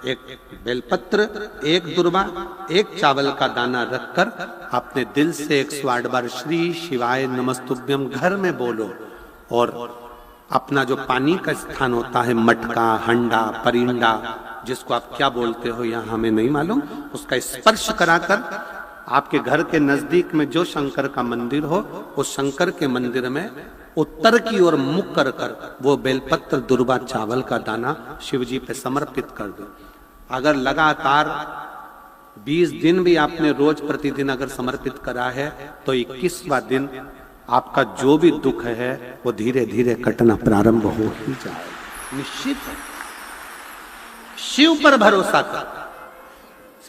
S2: एक बेलपत्र, एक दुर्वा, एक चावल का दाना रखकर अपने दिल से 108 बार श्री शिवाय नमस्तुभ्यम घर में बोलो। और अपना जो पानी का स्थान होता है, मटका, हंडा, परिंडा, जिसको आप क्या बोलते हो यहाँ हमें नहीं मालूम, उसका स्पर्श कराकर आपके घर के नजदीक में जो शंकर का मंदिर हो, उस शंकर के मंदिर में उत्तर की ओर मुख कर कर वो बेलपत्र, दुर्वा, चावल का दाना शिवजी पे समर्पित कर दो। अगर लगातार 20 दिन भी आपने रोज प्रतिदिन अगर समर्पित करा है, तो 21वां दिन आपका जो भी दुख है वो धीरे धीरे कटना प्रारंभ हो ही जाएगा। निश्चित है। शिव पर भरोसा कर।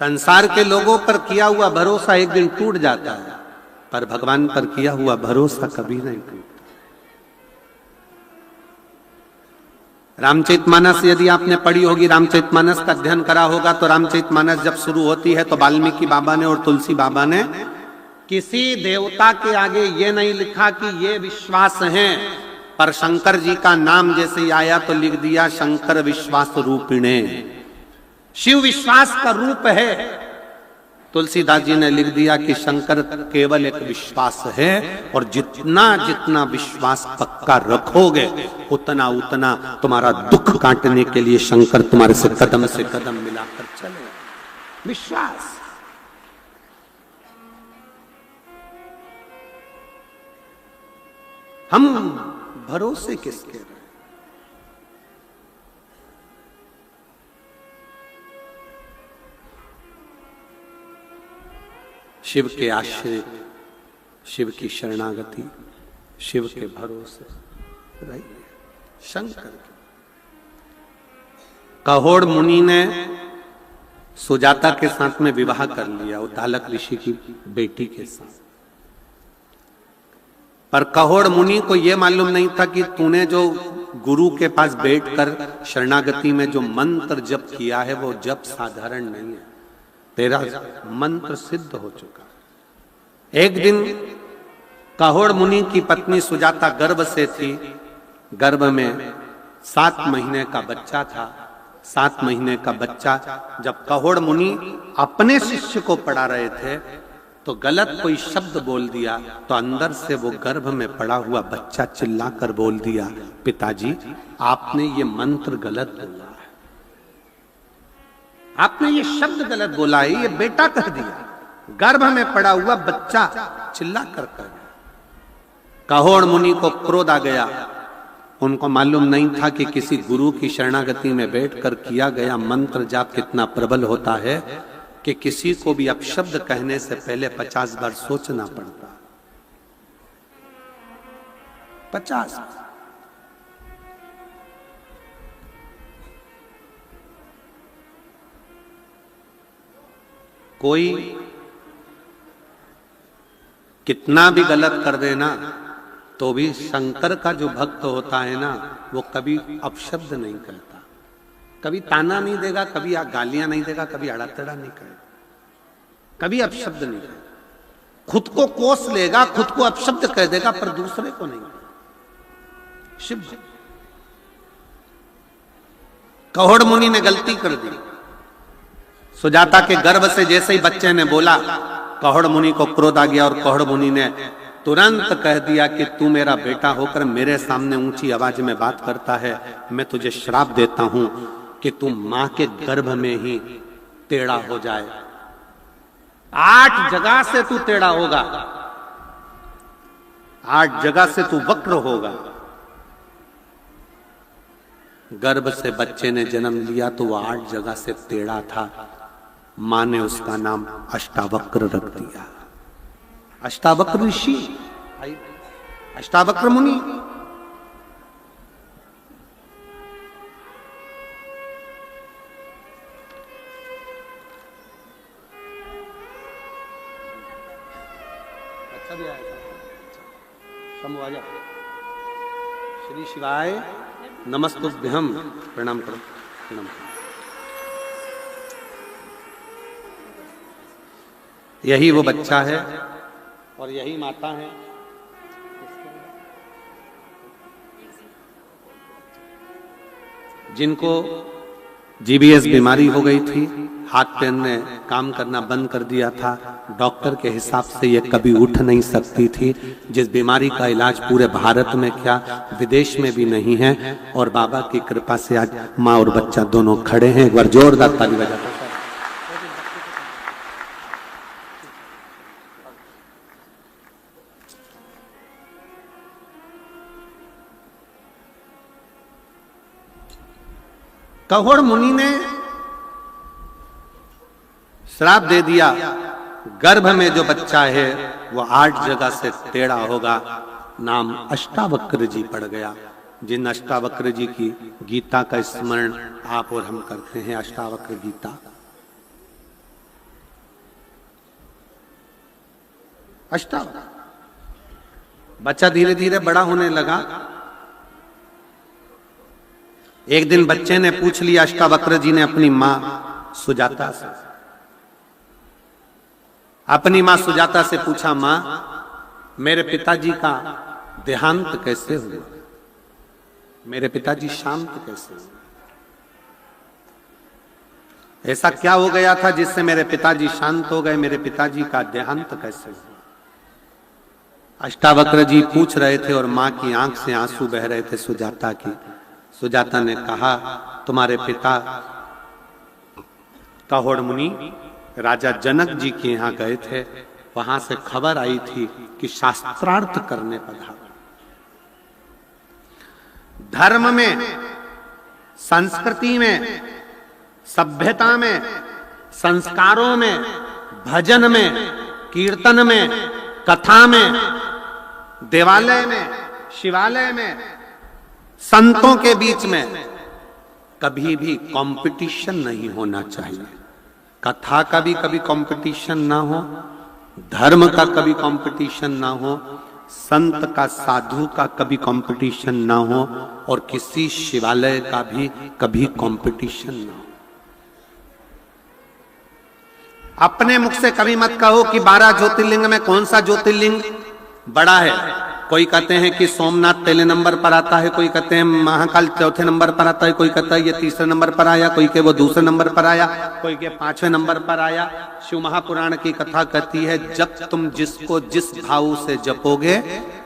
S2: संसार के लोगों पर किया हुआ भरोसा एक दिन टूट जाता है, पर भगवान पर किया हुआ भरोसा कभी नहीं टूटता। रामचरितमानस यदि आपने पढ़ी होगी, रामचरितमानस का अध्ययन करा होगा, तो रामचरितमानस जब शुरू होती है तो वाल्मीकि बाबा ने और तुलसी बाबा ने किसी देवता के आगे ये नहीं लिखा कि ये विश्वास है, पर शंकर जी का नाम जैसे ही आया तो लिख दिया शंकर विश्वास रूपिणे। शिव विश्वास का रूप है। तुलसीदास जी ने लिख दिया कि शंकर केवल एक विश्वास है, और जितना जितना विश्वास पक्का रखोगे उतना उतना तुम्हारा दुख काटने के लिए शंकर तुम्हारे से कदम मिलाकर चले। विश्वास। हम भरोसे किसके रहे? शिव के आश्रय, शिव की शरणागति, शिव के भरोसे रहिए। शंकर के कहोड़ मुनि ने सुजाता के साथ में विवाह कर लिया, उद्दालक ऋषि की बेटी के साथ। पर कहोड़ मुनि को यह मालूम नहीं था कि तूने जो गुरु के पास बैठकर शरणागति में जो मंत्र जप किया है वो जप साधारण नहीं है, तेरा मंत्र सिद्ध हो चुका। एक दिन कहोड़ मुनि की पत्नी सुजाता गर्भ से थी, गर्भ में 7 महीने का बच्चा था। 7 महीने का बच्चा जब कहोड़ मुनि अपने शिष्य को पढ़ा रहे थे तो गलत कोई शब्द बोल दिया, तो अंदर से वो गर्भ में पड़ा हुआ बच्चा चिल्लाकर बोल दिया, पिताजी आपने ये मंत्र गलत बोला है, आपने ये शब्द गलत बोला है, ये बेटा कह दिया। गर्भ में पड़ा हुआ बच्चा चिल्ला कर गया। कहोड़ मुनि को क्रोध आ गया। उनको मालूम नहीं था कि किसी गुरु की शरणागति में बैठकर किया गया मंत्र जाप कितना प्रबल होता है, कि किसी को भी अपशब्द कहने से पहले 50 बार सोचना पड़ता। 50। कोई कितना भी गलत कर देना तो भी शंकर का जो भक्त होता है ना, वो कभी अपशब्द नहीं कहता, कभी ताना नहीं देगा, कभी गालियां नहीं देगा, कभी अड़ातड़ा नहीं करेगा, कभी अपशब्द नहीं करेगा। खुद को कोस लेगा, खुद को अपशब्द कह देगा, पर दूसरे को नहीं। शिव कहोड़ मुनि ने गलती कर दी। सुजाता के गर्भ से जैसे ही बच्चे ने बोला, कहोड़ मुनि को क्रोध आ गया और कहोड़ मुनि ने तुरंत कह दिया कि तू मेरा बेटा होकर मेरे सामने ऊंची आवाज में बात करता है, मैं तुझे श्राप देता हूं कि तू मां के गर्भ में ही टेढ़ा हो जाए। 8 जगह से तू टेढ़ा होगा, 8 जगह से तू वक्र होगा। गर्भ से बच्चे ने जन्म लिया तो वह 8 जगह से टेढ़ा था। मां ने उसका नाम अष्टावक्र रख दिया। अष्टावक्र ऋषि, अष्टावक्र मुनि। अच्छा भी आया था। श्री शिवाय नमस्तुभ्यम। प्रणाम करो, प्रणाम करो। यही वो बच्चा है और यही माता है। जिनको जीबीएस बीमारी हो गई थी, हाथ पैर ने काम करना बंद कर दिया था, डॉक्टर के हिसाब से ये कभी उठ नहीं सकती थी। जिस बीमारी का इलाज पूरे भारत में क्या विदेश में भी नहीं है, और बाबा की कृपा से आज माँ और बच्चा दोनों खड़े हैं। एक बार जोरदार ताली बजाते हैं। कहोड़ मुनि ने श्राप दे दिया, गर्भ में जो बच्चा है वो 8 जगह से टेढ़ा होगा। नाम अष्टावक्र जी पड़ गया। जिन अष्टावक्र जी की गीता का स्मरण आप और हम करते हैं, अष्टावक्र गीता। अष्टावक्र बच्चा धीरे धीरे बड़ा होने लगा। एक दिन बच्चे ने पूछ लिया, अष्टावक्र जी ने अपनी मां सुजाता से, अपनी मां सुजाता से पूछा, मां मेरे पिताजी का देहांत कैसे हुआ, मेरे पिताजी शांत कैसे हुए। ऐसा क्या हो गया था जिससे मेरे पिताजी शांत हो गए? मेरे पिताजी का देहांत कैसे हुआ? अष्टावक्र जी पूछ रहे थे और मां की आंख से आंसू बह रहे थे सुजाता की। सुजाता ने कहा, तुम्हारे पिता काहोड़ मुनि राजा जनक जी के यहां गए थे, वहां से खबर आई थी कि शास्त्रार्थ करने पधारो। धर्म में, संस्कृति में, सभ्यता में, संस्कारों में, भजन में, कीर्तन में, कथा में, देवालय में, शिवालय में, संतों के बीच में कभी भी कंपटीशन नहीं होना चाहिए। कथा का भी कभी कंपटीशन ना हो, धर्म का कभी कंपटीशन ना हो, संत का, साधु का कभी कंपटीशन ना हो, और किसी शिवालय का भी कभी कंपटीशन ना हो। अपने मुख से कभी मत कहो कि 12 ज्योतिर्लिंग में कौन सा ज्योतिर्लिंग बड़ा है। कोई कहते हैं कि सोमनाथ पहले नंबर पर आता है, कोई कहते हैं महाकाल चौथे नंबर पर आता है, कोई कहता है ये तीसरे नंबर पर आया, कोई के वो दूसरे नंबर पर आया, कोई के 5वें नंबर पर आया। शिव महापुराण की कथा कहती है, जब तुम जिसको जिस भाव से जपोगे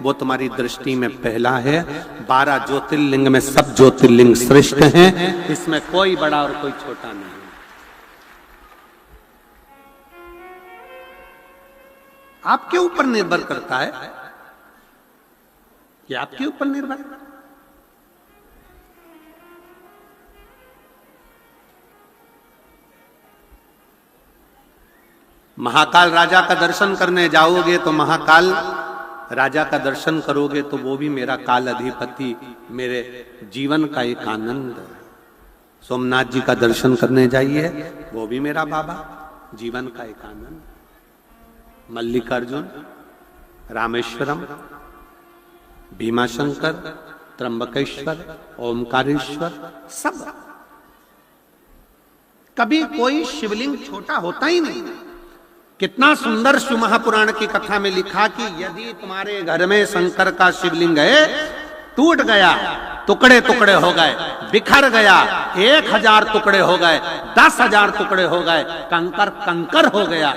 S2: वो तुम्हारी दृष्टि में पहला है। 12 ज्योतिर्लिंग में सब ज्योतिर्लिंग श्रेष्ठ हैं, इसमें कोई बड़ा और कोई छोटा नहीं। आपके ऊपर निर्भर करता है, ये आपके ऊपर निर्भर। महाकाल राजा का दर्शन करने जाओगे तो महाकाल राजा का दर्शन करोगे तो वो भी मेरा काल अधिपति, मेरे जीवन का एक आनंद है। सोमनाथ जी का दर्शन करने जाइए, वो भी मेरा बाबा, जीवन का एक आनंद। मल्लिकार्जुन, रामेश्वरम, भीमाशंकर, त्र्यंबकेश्वर, ओमकारेश्वर, सब। कभी कोई शिवलिंग छोटा होता ही नहीं। कितना सुंदर शिव महापुराण की कथा में लिखा कि यदि तुम्हारे घर में शंकर का शिवलिंग है, टूट गया, टुकड़े टुकड़े हो गए, बिखर गया, 1000 टुकड़े हो गए, 10,000 टुकड़े हो गए, कंकर कंकर हो गया,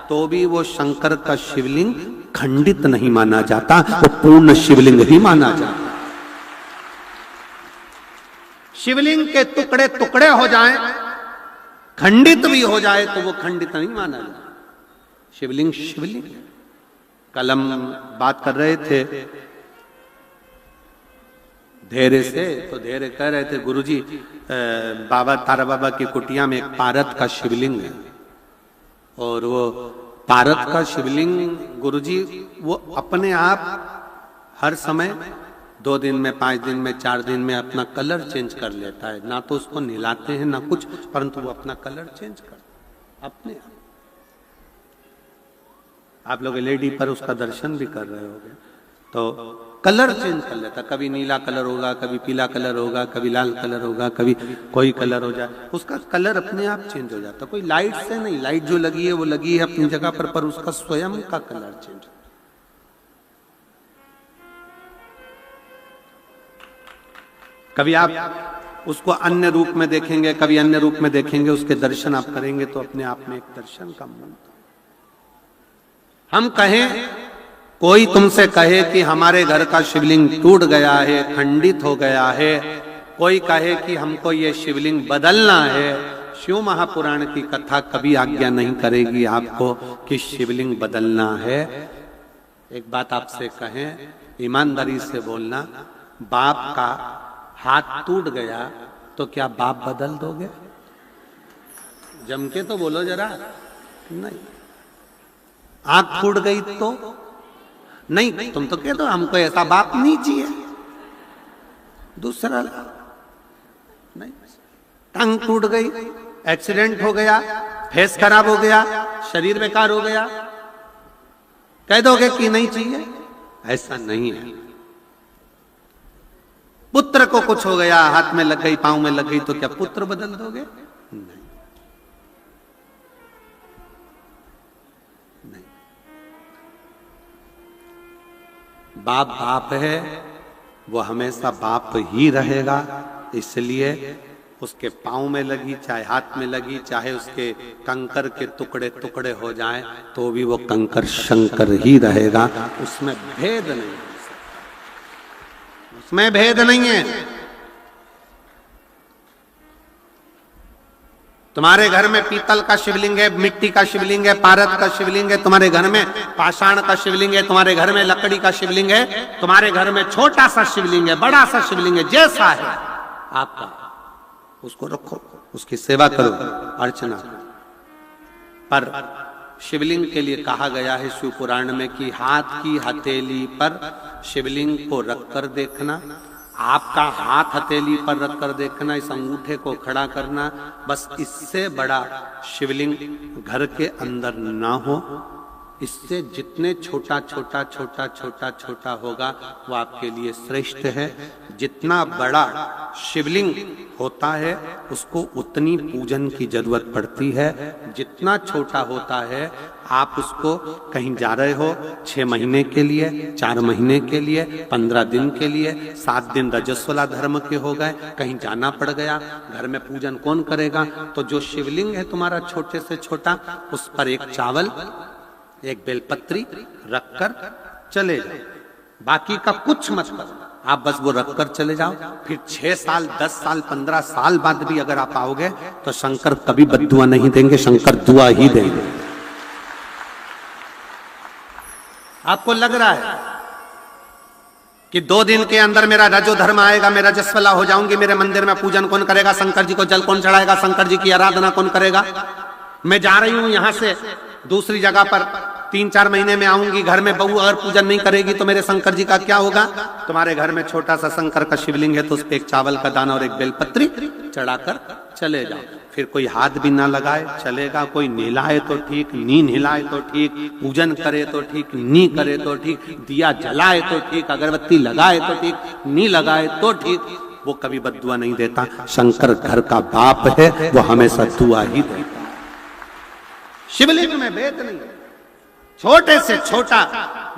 S2: तो भी वो शंकर का शिवलिंग खंडित नहीं माना जाता, वो पूर्ण शिवलिंग ही माना जाता। शिवलिंग के टुकड़े टुकड़े हो जाएं, खंडित भी हो जाए तो वो खंडित नहीं माना जाता। शिवलिंग शिवलिंग। कल हम बात कर रहे थे धैर्य से, तो धैर्य कह रहे थे गुरुजी बाबा तारा बाबा की कुटिया में एक पारत का शिवलिंग है, और वो पारत का शिवलिंग गुरुजी वो अपने आप हर समय 2 दिन में, 5 दिन में, 4 दिन में अपना कलर चेंज कर लेता है। ना तो उसको नहलाते हैं ना कुछ, परंतु वो अपना कलर चेंज करता अपने आप लोग एलईडी पर उसका दर्शन भी कर रहे होंगे, तो कलर चेंज कर लेता। कभी नीला कलर होगा, कभी पीला कलर होगा, कभी लाल कलर होगा, कभी कोई कलर हो जाए, उसका कलर अपने आप चेंज हो जाता। कोई लाइट से नहीं, लाइट जो लगी है वो लगी है अपनी जगह पर उसका स्वयं का कलर चेंज। कभी आप उसको अन्य रूप में देखेंगे, कभी अन्य रूप में देखेंगे, उसके दर्शन आप करेंगे तो अपने आप में एक दर्शन का मन। हम कहें, कोई तुमसे कहे कि हमारे घर का शिवलिंग टूट गया है, खंडित हो गया है, कोई कहे कि हमको ये शिवलिंग बदलना है, शिव महापुराण की कथा कभी आज्ञा नहीं करेगी आपको कि शिवलिंग बदलना है। एक बात आपसे कहें, ईमानदारी से बोलना, बाप का हाथ टूट गया तो क्या बाप बदल दोगे? जम के तो बोलो जरा। नहीं। आंख फूट गई तो नहीं, तुम तो कह दो हमको ऐसा बाप नहीं चाहिए, दूसरा नहीं। टंग टूट गई, एक्सीडेंट हो गया, फेस खराब हो गया, शरीर बेकार हो गया, कह दोगे कि नहीं चाहिए? ऐसा नहीं है। पुत्र को कुछ हो गया, हाथ में लग गई, पांव में लग गई, तो क्या पुत्र बदल दोगे? नहीं। बाप बाप है, वो हमेशा बाप ही रहेगा। इसलिए उसके पाँव में लगी, चाहे हाथ में लगी, चाहे उसके कंकर के टुकड़े टुकड़े हो जाएं, तो भी वो कंकर शंकर ही रहेगा। उसमें भेद नहीं, उसमें भेद नहीं है। तुम्हारे घर में पीतल का शिवलिंग है, मिट्टी का शिवलिंग है, पारद का शिवलिंग है, तुम्हारे घर में पाषाण का शिवलिंग है, तुम्हारे घर में लकड़ी का शिवलिंग है, तुम्हारे घर में छोटा सा शिवलिंग है, बड़ा सा शिवलिंग है, जैसा है आपका, उसको रखो, उसकी सेवा करो, अर्चना करो। पर शिवलिंग के लिए कहा गया है शिव पुराण में कि हाथ की हथेली पर शिवलिंग को रखकर देखना, आपका हाथ हथेली पर रखकर देखना, इस अंगूठे को खड़ा करना, बस इससे बड़ा शिवलिंग घर के अंदर ना हो। इससे जितने छोटा छोटा छोटा छोटा छोटा होगा वो आपके लिए श्रेष्ठ है। जितना बड़ा शिवलिंग होता है उसको उतनी पूजन की जरूरत पड़ती है। जितना छोटा होता है, आप उसको कहीं जा रहे हो 6 महीने के लिए, 4 महीने के लिए, 15 दिन के लिए, 7 दिन रजस्वला धर्म के हो गए, कहीं जाना पड़ गया, घर में पूजन कौन करेगा? तो जो शिवलिंग है तुम्हारा छोटे से छोटा, उस पर एक चावल, एक बेलपत्री रखकर चले जाओ, बाकी का कुछ मत करो, आप बस वो रखकर चले जाओ। फिर 6 साल, 10 साल, 15 साल बाद भी अगर आप आओगे तो शंकर कभी बद्दुआ नहीं देंगे, शंकर दुआ ही देंगे। आपको लग रहा है कि 2 दिन के अंदर मेरा रजो धर्म आएगा, मैं रजस्वला हो जाऊंगी, मेरे मंदिर में पूजन कौन करेगा? शंकर जी को जल कौन चढ़ाएगा? शंकर जी की आराधना कौन करेगा? मैं जा रही हूं यहां से दूसरी जगह पर, 3-4 महीने में आऊंगी, घर में बहू अगर पूजन नहीं करेगी तो मेरे शंकर जी का क्या होगा? तुम्हारे घर में छोटा सा शंकर का शिवलिंग है तो उस पर एक चावल का दाना और एक बेलपत्री चढ़ाकर चले जाओ। फिर कोई हाथ भी ना लगाए चलेगा, कोई नहलाए तो ठीक, नी नहलाए तो ठीक, पूजन करे तो ठीक, नी करे तो ठीक, दिया जलाए तो ठीक, अगरबत्ती लगाए तो ठीक, नी लगाए तो ठीक, वो कभी बद्दुआ नहीं देता। शंकर घर का बाप है, वो हमेशा दुआ ही देता। शिवलिंग में भेद नहीं, छोटे से छोटा,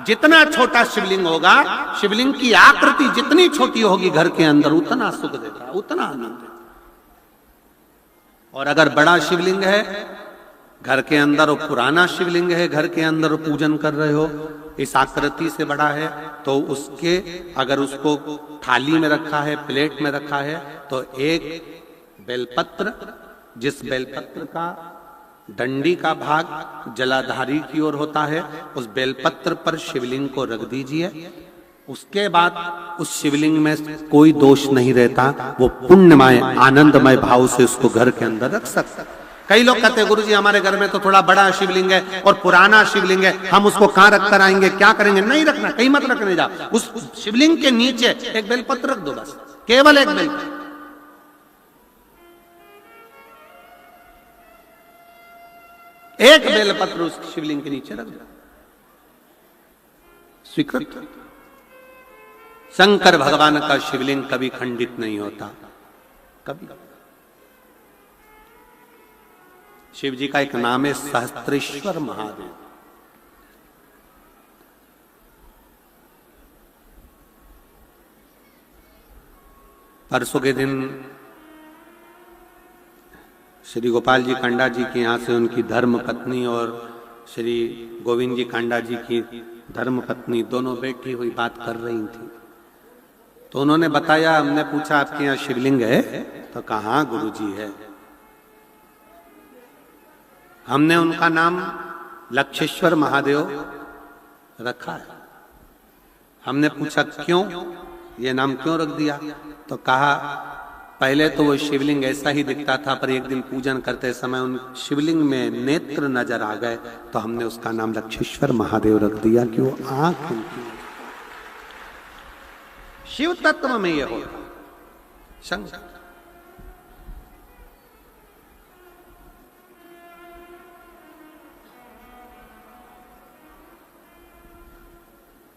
S2: जितना छोटा शिवलिंग होगा, शिवलिंग की आकृति जितनी छोटी होगी घर के अंदर, उतना सुख देता, उतना आनंद देता। और अगर बड़ा शिवलिंग है घर के अंदर, वो पुराना शिवलिंग है घर के अंदर, वो पूजन कर रहे हो, इस आकृति से बड़ा है, तो उसके अगर उसको थाली में रखा है, प्लेट में रखा है, तो एक बेलपत्र, जिस बेलपत्र का डंडी का भाग जलाधारी की ओर होता है, उस बेलपत्र पर शिवलिंग को रख दीजिए। उसके बाद उस शिवलिंग में कोई दोष नहीं रहता, वो पुण्यमय आनंदमय भाव से उसको घर के अंदर रख सकता। कई लोग कहते हैं गुरुजी हमारे घर में तो थोड़ा बड़ा शिवलिंग है और पुराना शिवलिंग है, हम उसको कहां रख कर आएंगे, क्या करेंगे? नहीं रखना, कहीं मत रखने जा, उस शिवलिंग के नीचे एक बेलपत्र रख दो, बस केवल एक बेलपत्र। एक बेलपत्र उस शिवलिंग के नीचे रख दो, स्वीकृत। शंकर भगवान का शिवलिंग कभी खंडित नहीं होता, कभी। शिव जी का एक नाम है सहस्त्रेश्वर महादेव। परसों के दिन श्री गोपाल जी कांडा जी के यहाँ से उनकी धर्म पत्नी और श्री गोविंद जी कांडा जी की धर्म पत्नी दोनों बैठी हुई बात कर रही थी। तो उन्होंने बताया, हमने पूछा आपके यहाँ शिवलिंग है? तो कहा गुरुजी है। हमने उनका नाम लक्षेश्वर महादेव रखा है। हमने पूछा क्यों, ये नाम क्यों रख दिया? तो कहा पहले तो वो शिवलिंग ऐसा ही दिखता था, पर एक दिन पूजन करते समय उन शिवलिंग में नेत्र नजर आ गए, तो हमने उसका नाम लक्षेश्वर महादेव रख दिया कि वो आंख उनकी। शिव तत्व में ये होता शंकर।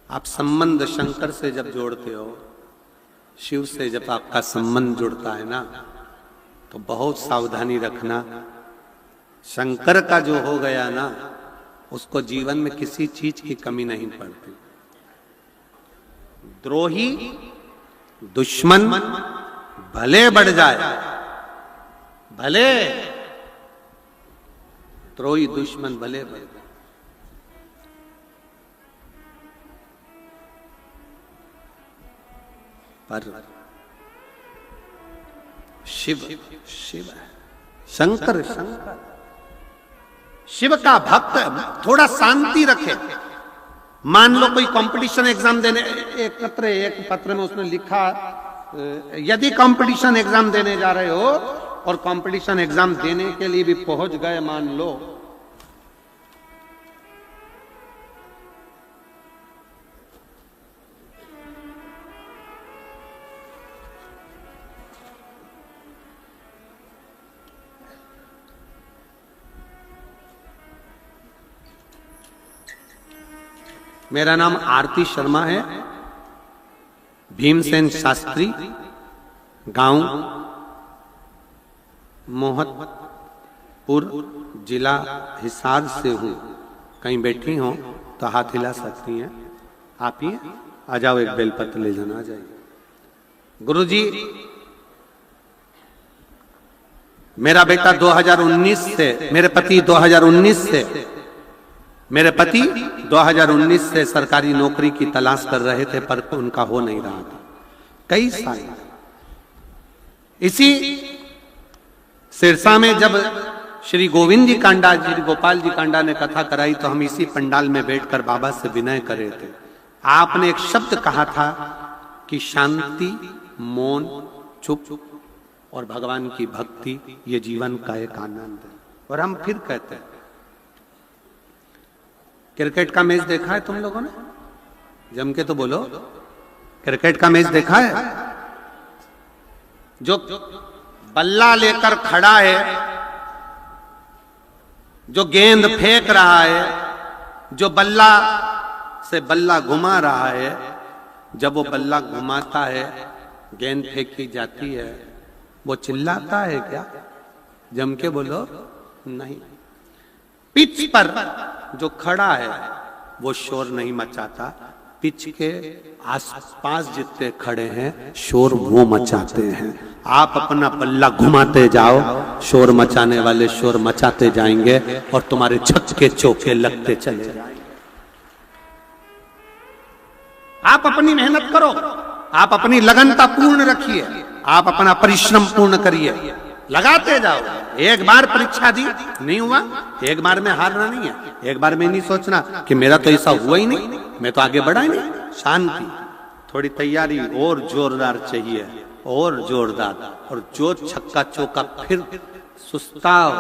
S2: आप संबंध शंकर से जब जोड़ते हो, शिव से जब आपका संबंध जुड़ता है ना, तो बहुत सावधानी रखना। शंकर का जो हो गया ना, उसको जीवन में किसी चीज की कमी नहीं पड़ती। द्रोही दुश्मन भले बढ़ जाए, भले त्रोई दुश्मन भले भले, पर शिव शिव है, शंकर शंकर, शिव का भक्त थोड़ा शांति रखे। मान लो कोई कंपटीशन एग्जाम देने, एक पत्र में उसने लिखा, यदि कंपटीशन एग्जाम देने जा रहे हो और कंपटीशन एग्जाम देने के लिए भी पहुंच गए, मान लो, मेरा नाम आरती शर्मा है, भीमसेन शास्त्री, गांव मोहतपुर, जिला हिसार से हूं। कहीं बैठी हो तो हाथ हिला सकती हैं। आप ही आ जाओ, एक बेलपत्र ले जाना, आ जाइए। गुरुजी, मेरा बेटा 2019 से, मेरे पति 2019 से सरकारी नौकरी की तलाश कर रहे थे, पर उनका हो नहीं रहा था कई साल। इसी सिरसा में जब श्री गोविंद जी कांडा, श्री गोपाल जी कांडा ने कथा कराई, तो हम इसी पंडाल में बैठकर बाबा से विनय कर रहे थे। आपने एक शब्द कहा था कि शांति, मौन, चुप और भगवान की भक्ति, ये जीवन का एक आनंद है। और हम फिर कहते हैं, क्रिकेट का मैच देखा है तुम लोगों ने? जम के तो बोलो, क्रिकेट का मैच देखा है? जो बल्ला लेकर खड़ा है, जो गेंद फेंक रहा है, जो बल्ला से बल्ला घुमा रहा है, जब वो बल्ला घुमाता है, गेंद फेंकी जाती है, वो चिल्लाता है क्या? जम के बोलो, नहीं। पिच पर जो खड़ा है वो शोर नहीं मचाता, पिच के आसपास जितने खड़े हैं शोर वो मचाते हैं। आप अपना बल्ला घुमाते जाओ, शोर मचाने वाले शोर मचाते जाएंगे और तुम्हारे छक्के चौके लगते चले जाएंगे। आप अपनी मेहनत करो, आप अपनी लगनता पूर्ण रखिए, आप अपना परिश्रम पूर्ण करिए, लगाते जाओ। एक बार परीक्षा दी, नहीं हुआ, एक बार में हारना नहीं है। एक बार में नहीं सोचना कि मेरा तो ऐसा हुआ ही नहीं, मैं तो आगे बढ़ा ही नहीं। शांति, थोड़ी तैयारी और जोरदार चाहिए, और जोरदार, और जो छक्का चौका फिर सुस्ताओ,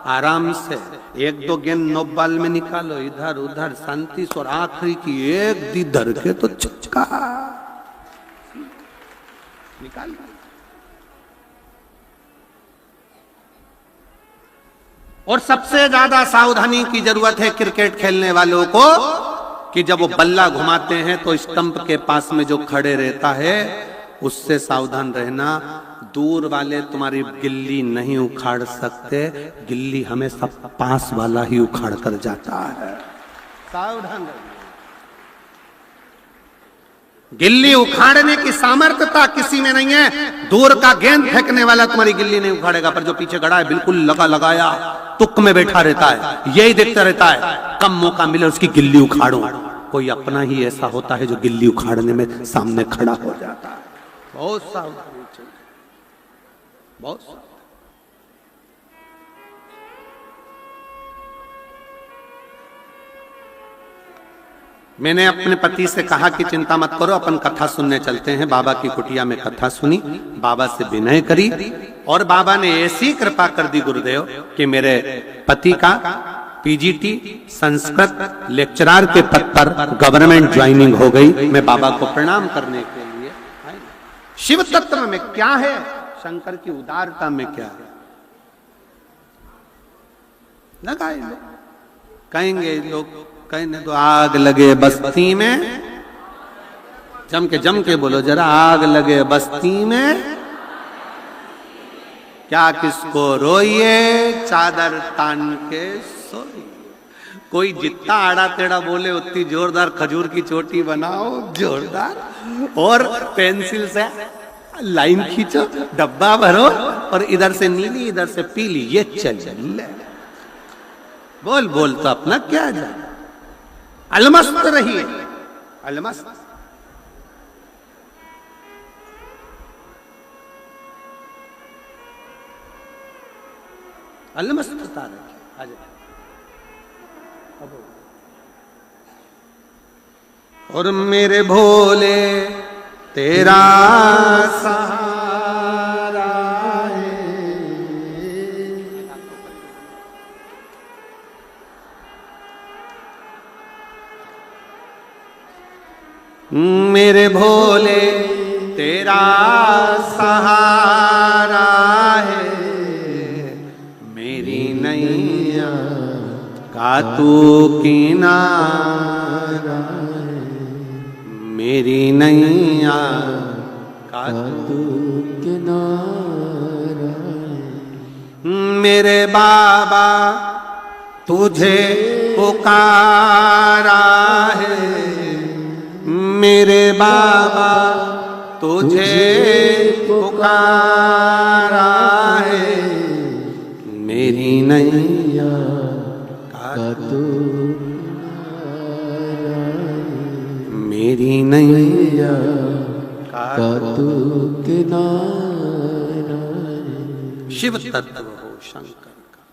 S2: आराम से 1-2 गेंद 9 बॉल में निकालो, इधर उधर शांति से, और आखिरी की एक दी धर के तो छक्का निकाल। और सबसे ज्यादा सावधानी की जरूरत है क्रिकेट खेलने वालों को, कि जब वो बल्ला घुमाते हैं तो स्टंप के पास में जो खड़े रहता है उससे सावधान रहना। दूर वाले तुम्हारी गिल्ली नहीं उखाड़ सकते, गिल्ली हमेशा पास वाला ही उखाड़ कर जाता है। सावधान रहना। गिल्ली उखाड़ने की सामर्थ्यता किसी में नहीं है। दूर का गेंद फेंकने वाला तुम्हारी गिल्ली नहीं उखाड़ेगा, पर जो पीछे खड़ा है बिल्कुल लगा लगाया तुक में बैठा रहता है, यही देखता रहता है कब मौका मिले उसकी गिल्ली उखाड़ूं। कोई अपना ही ऐसा होता है जो गिल्ली उखाड़ने में सामने खड़ा हो जाता है। बहुत सावधानी चाहिए, बहुत सावधानी। मैंने अपने पति से कहा कि चिंता मत करो, अपन कथा सुनने चलते हैं। बाबा की कुटिया में कथा सुनी, बाबा से विनय करी, और बाबा ने ऐसी कृपा कर दी गुरुदेव कि मेरे पति का पीजीटी संस्कृत लेक्चरर के पद पर गवर्नमेंट ज्वाइनिंग हो गई। मैं बाबा को प्रणाम करने के लिए, शिव तत्व में क्या है, शंकर की उदारता में क्या है, लगाए लोग कहेंगे, लोग कहने तो आग लगे बस्ती में, जम के बोलो जरा, आग लगे बस्ती में, क्या किसको रोइए, चादर तान के सोइए। कोई जितना आड़ा टेढ़ा बोले उतनी जोरदार खजूर की चोटी बनाओ, जोरदार, और पेंसिल से लाइन खींचो, डब्बा भरो, और इधर से नीली इधर से पीली, ये चल ले। बोल बोल तो अपना क्या जाए, अलमस्त रहिए, अलमस्त। अलमस्तता रखिए। आज और मेरे भोले तेरा सहारा है, मेरे भोले तेरा सहारा है, मेरी नैया का तू किनारा, मेरी नैया का
S1: तू किनारा,
S2: मेरे बाबा तुझे पुकारा है, मेरे बाबा तुझे पुकारा है, मेरी नैया का
S1: तू
S2: मेरी नैया
S1: का तू किनारा।
S2: शिव तत्व हो शंकर का।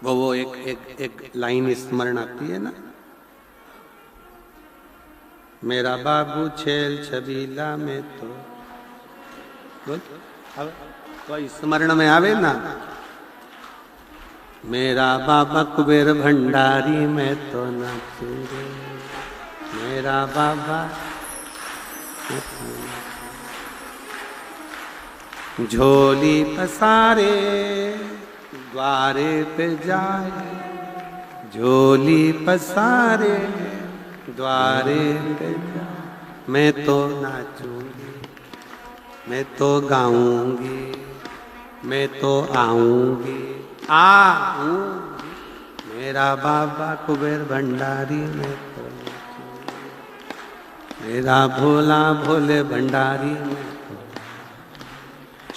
S2: वो एक लाइन स्मरण आती है ना, मेरा बाबू छेल छबीला में तो बोल तो स्मरण में आवे ना, मेरा बाबा कुबेर भंडारी में तो नाचू रे, मेरा बाबा झोली पसारे द्वारे पे जाए, झोली पसारे द्वारे पे जाए, मैं तो नाचूंगी, मैं तो गाऊंगी, मैं तो आऊंगी, आऊंगी, मेरा बाबा कुबेर भंडारी में तो नाचूंगी, मेरा भोला भोले भंडारी में तो।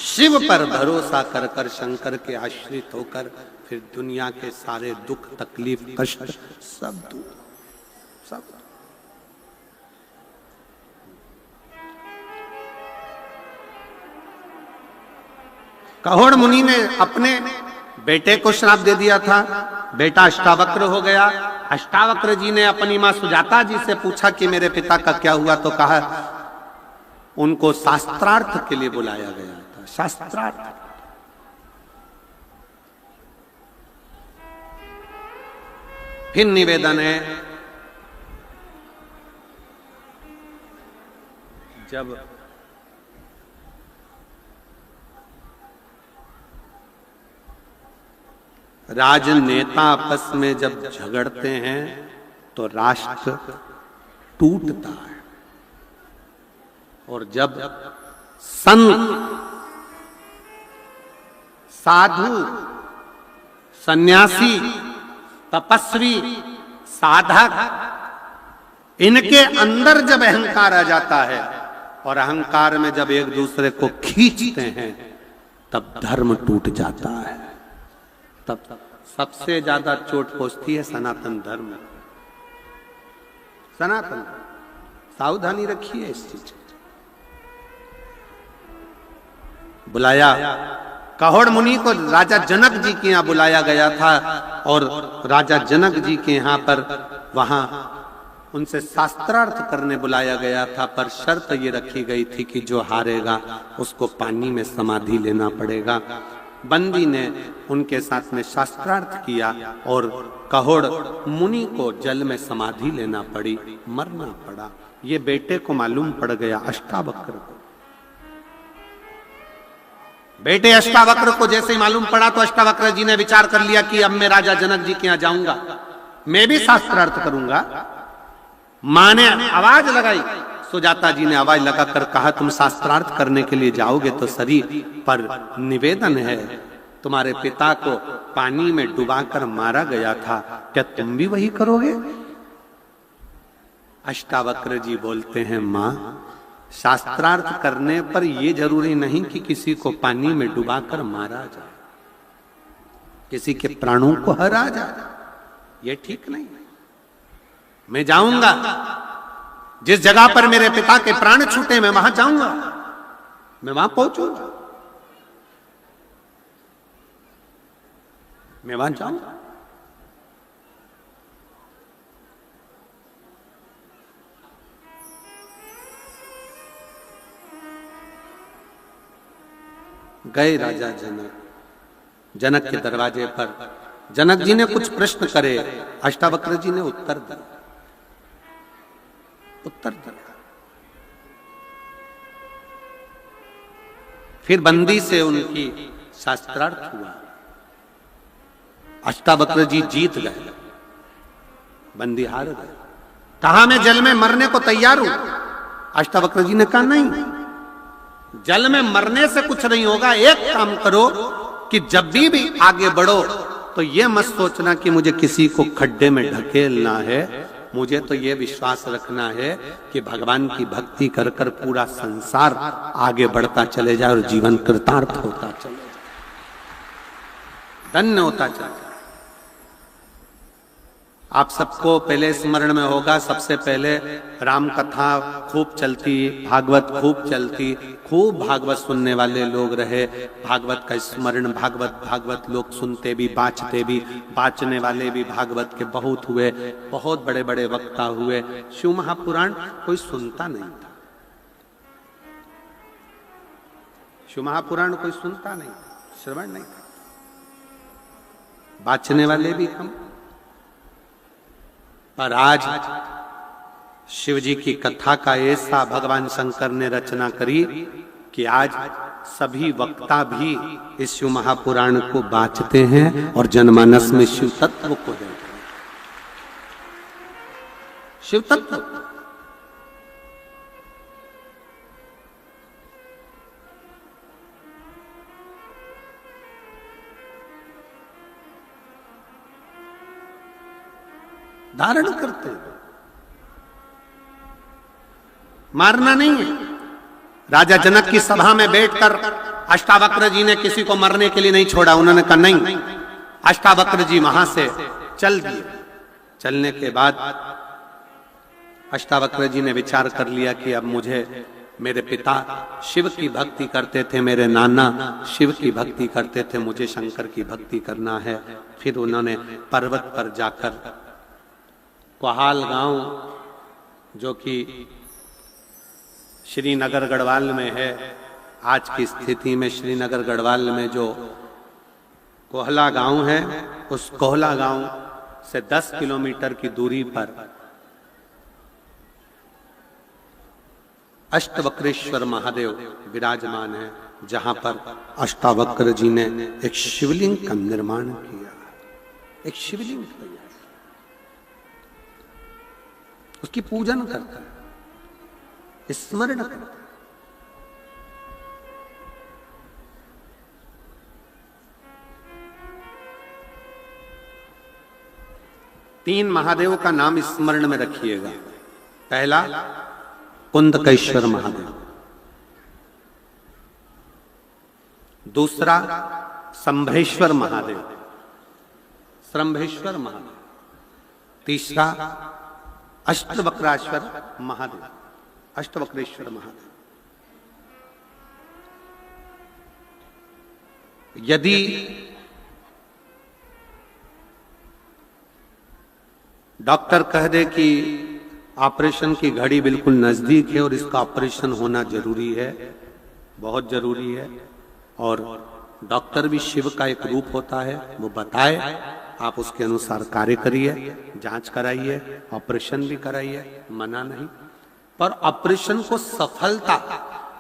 S2: शिव पर भरोसा कर कर शंकर के आश्रित होकर फिर दुनिया के सारे दुख तकलीफ कष्ट सब दूर, सब। कहोड़ मुनि ने अपने बेटे को श्राप दे दिया था, बेटा अष्टावक्र हो गया। अष्टावक्र जी ने अपनी मां सुजाता जी से पूछा कि मेरे पिता का क्या हुआ, तो कहा उनको शास्त्रार्थ के लिए बुलाया गया था, शास्त्रार्थ। फिर निवेदन है, जब राजनेता आपस में जब झगड़ते हैं तो राष्ट्र टूटता है, और जब संत साधु सन्यासी तपस्वी साधक इनके अंदर जब अहंकार आ जाता है और अहंकार में जब एक दूसरे को खींचते हैं तब धर्म टूट जाता है। तब सबसे ज्यादा चोट पहुंचती है सनातन धर्म। सनातन, सावधानी रखिए इस चीज। बुलाया कहोड़ मुनि को राजा जनक जी के यहाँ बुलाया गया था, और राजा जनक जी के यहाँ पर वहां उनसे शास्त्रार्थ करने बुलाया गया था, पर शर्त ये रखी गई थी कि जो हारेगा उसको पानी में समाधि लेना पड़ेगा। बंदी ने उनके साथ में शास्त्रार्थ किया और कहोड़ मुनि को जल में समाधि लेना पड़ी, मरना पड़ा। ये बेटे को मालूम पड़ गया, अष्टावक्र को। बेटे अष्टावक्र को जैसे ही मालूम पड़ा तो अष्टावक्र जी ने विचार कर लिया कि अब मैं राजा जनक जी के यहाँ जाऊंगा, मैं भी शास्त्रार्थ करूंगा। मां ने आवाज लगाई, सुजाता जी ने आवाज लगाकर कहा तुम शास्त्रार्थ करने के लिए जाओगे तो सही, पर निवेदन है तुम्हारे पिता को पानी में डुबाकर मारा गया था, क्या तुम भी वही करोगे? अष्टावक्र जी बोलते हैं, मां, शास्त्रार्थ करने पर यह जरूरी नहीं कि किसी को पानी में डुबाकर मारा जाए, किसी के प्राणों को हरा जाए, यह ठीक नहीं। मैं जाऊंगा जिस जगह पर मेरे पिता के प्राण छूटे, मैं वहां जाऊंगा, मैं वहां पहुंचूंगा, मैं वहां जाऊंगा। गए राजा जनक, जनक के दरवाजे पर जनक जी ने कुछ प्रश्न करे, अष्टावक्र जी ने उत्तर दिया, उत्तर दिया। फिर बंदी से उनकी शास्त्रार्थ हुआ, अष्टावक्र जी जीत गए, बंदी हार गए। कहा मैं जल में मरने को तैयार हूं। अष्टावक्र जी ने कहा नहीं, जल में मरने से कुछ नहीं होगा, एक काम करो कि जब भी आगे बढ़ो तो यह मत सोचना कि मुझे किसी को खड्डे में ढकेलना है, मुझे तो यह विश्वास रखना है कि भगवान की भक्ति कर कर पूरा संसार आगे बढ़ता चले जाए और जीवन कृतार्थ होता चले जाए, धन्य होता चले जाए। आप सबको पहले स्मरण में होगा, सबसे पहले राम कथा खूब चलती, भागवत खूब चलती, खूब भागवत सुनने वाले लोग रहे, भागवत का स्मरण, भागवत लोग सुनते भी, बाँचते भी, बाँचने वाले भी भागवत के बहुत हुए, बहुत बड़े बड़े वक्ता हुए। शिव महापुराण कोई सुनता नहीं था, शिव महापुराण कोई सुनता नहीं था, श्रवण नहीं था, बाँचने वाले भी कम। पर आज शिव जी की कथा का ऐसा भगवान शंकर ने रचना करी कि आज सभी वक्ता भी इस शिव महापुराण को बाँचते हैं और जनमानस में शिव तत्व को देते हैं। शिव तत्व धारण करते हैं, मारना नहीं है। राजा जनक की सभा में बैठकर अष्टावक्र जी ने किसी को मरने के लिए नहीं छोड़ा, उन्होंने कहा नहीं। अष्टावक्र जी वहां से चल दिए। चलने के बाद अष्टावक्र जी ने विचार कर लिया कि अब मुझे, मेरे पिता शिव की भक्ति करते थे, मेरे नाना शिव की भक्ति करते थे, मुझे शंकर की भक्ति करना है। फिर उन्होंने पर्वत पर जाकर कोहाल गांव, जो कि श्रीनगर गढ़वाल में है, आज की स्थिति में श्रीनगर गढ़वाल में जो कोहला गांव है, उस कोहला गांव से 10 किलोमीटर की दूरी पर अष्टवक्रेश्वर महादेव विराजमान है, जहां पर अष्टावक्र जी ने एक शिवलिंग का निर्माण किया, एक शिवलिंग तैयार, उसकी पूजन करता है, स्मरण करता है। तीन महादेव का नाम स्मरण में रखिएगा। पहला कुंदकेश्वर महादेव, दूसरा संभेश्वर महादेव, श्रंभेश्वर महादेव, तीसरा अष्टवक्रेश्वर महादेव, अष्टवक्रेश्वर महादेव। यदि डॉक्टर कह दे कि ऑपरेशन की घड़ी बिल्कुल नजदीक है और इसका ऑपरेशन होना जरूरी है, बहुत जरूरी है, और डॉक्टर भी शिव का एक रूप होता है, वो बताए, आप उसके अनुसार कार्य करिए, जांच कराइए, ऑपरेशन भी कराइए, मना नहीं। पर ऑपरेशन को सफलता,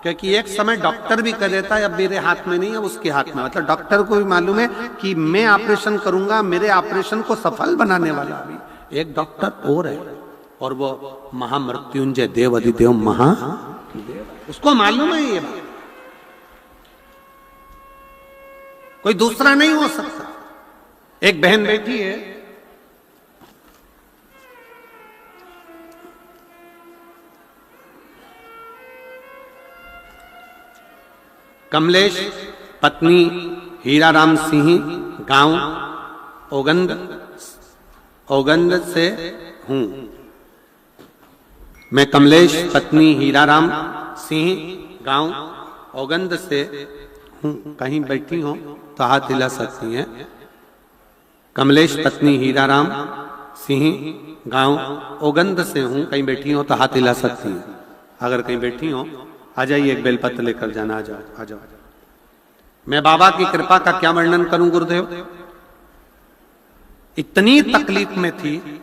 S2: क्योंकि एक समय डॉक्टर भी कह देता है अब मेरे हाथ में नहीं है, उसके हाथ में, मतलब डॉक्टर को भी मालूम है कि मैं ऑपरेशन करूंगा, मेरे ऑपरेशन को सफल बनाने वाला भी एक डॉक्टर और है, और वो महामृत्युंजय देव अधिदेव महादेव, उसको मालूम है ये बात, कोई दूसरा नहीं हो सकता। एक बहन बैठी है, कमलेश पत्नी हीराराम सिंह, गांव ओगंद से हूं। मैं कमलेश पत्नी हीराराम सिंह, गांव ओगंद से हूं। कहीं बैठी हो तो हाथ हिला सकती हैं। कमलेश पत्नी हीराराम सिंह, गांव ओगंद से हूं। कहीं बैठी हो तो हाथ हिला सकती हैं। अगर कहीं बैठी हो आ जाइए, एक बेलपत्र लेकर जाना। आ जाओ, आ जाओ। मैं बाबा की कृपा का क्या वर्णन करूं गुरुदेव। इतनी तकलीफ में थी,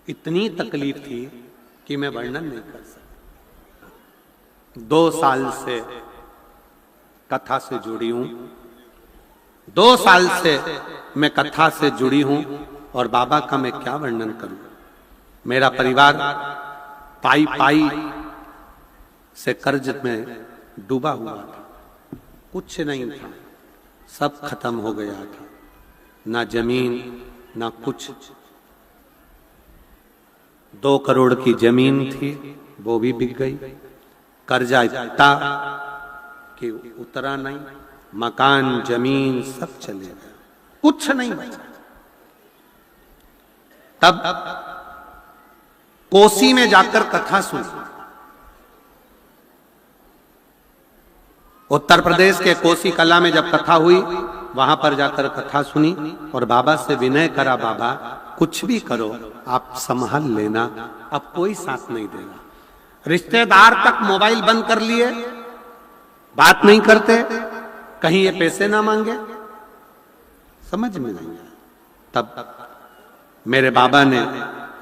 S2: इतनी तकलीफ थी कि मैं वर्णन नहीं कर सकता। 2 साल से कथा से जुड़ी हूं, 2 साल से मैं कथा से जुड़ी हूं और बाबा का मैं क्या वर्णन करूं। मेरा परिवार पाई पाई से कर्ज में डूबा हुआ था, कुछ नहीं था, सब खत्म हो गया था। ना जमीन ना कुछ। 2 करोड़ की जमीन थी, वो भी बिक गई। कर्जा इतना कि उतरा नहीं। मकान जमीन सब चले गए, कुछ नहीं बचा। तब कोसी में जाकर कथा सुनी। उत्तर प्रदेश के कोसी कला में जब कथा हुई, वहां पर जाकर कथा सुनी और बाबा से विनय करा, बाबा कुछ भी करो आप संभाल लेना, अब कोई साथ नहीं देगा। रिश्तेदार तक मोबाइल बंद कर लिए, बात नहीं करते, कहीं ये पैसे ना मांगे, समझ में नहीं आया। तब मेरे बाबा ने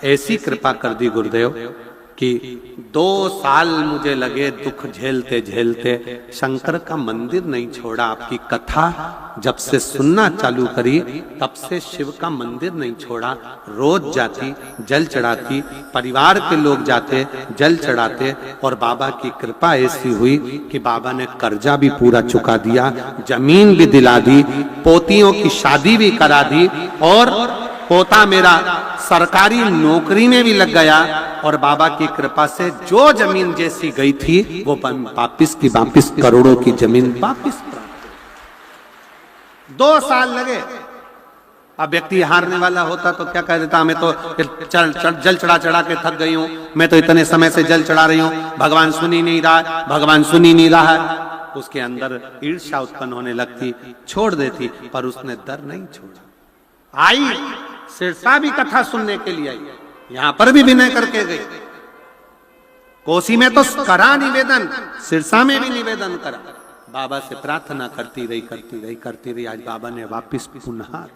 S2: ऐसी कृपा कर दी गुरुदेव कि 2 साल मुझे लगे दुख झेलते झेलते, शंकर का मंदिर नहीं छोड़ा। आपकी कथा जब से सुनना चालू करी तब से शिव का मंदिर नहीं छोड़ा। रोज जाती, जल चढ़ाती, परिवार के लोग जाते, जल चढ़ाते और बाबा की कृपा ऐसी हुई कि बाबा ने कर्जा भी पूरा चुका दिया, जमीन भी दिला दी, पोतियों की शादी भी करा दी और पोता मेरा सरकारी नौकरी में भी लग गया। और बाबा की कृपा से जो जमीन जैसी गई थी वो वापिस की वापिस करोड़ों की जमीन वापिस प्राप्त। 2 साल लगे। अब व्यक्ति हारने वाला होता तो क्या कह देता, मैं तो जल चढ़ा चढ़ा के थक गई हूं, मैं तो इतने समय से जल चढ़ा रही हूं, भगवान सुन ही नहीं रहा है, भगवान सुन ही नहीं रहा है। उसके अंदर ईर्ष्या उत्पन्न होने लगती, छोड़ देती। पर उसने डर नहीं छोड़ा। आई सिरसा भी कथा सुनने के लिए आई, यहां पर भी विनय करके गई। कोसी में तो करा निवेदन, सिरसा में भी निवेदन करा। बाबा से प्रार्थना करती रही। आज बाबा ने वापिस पुनः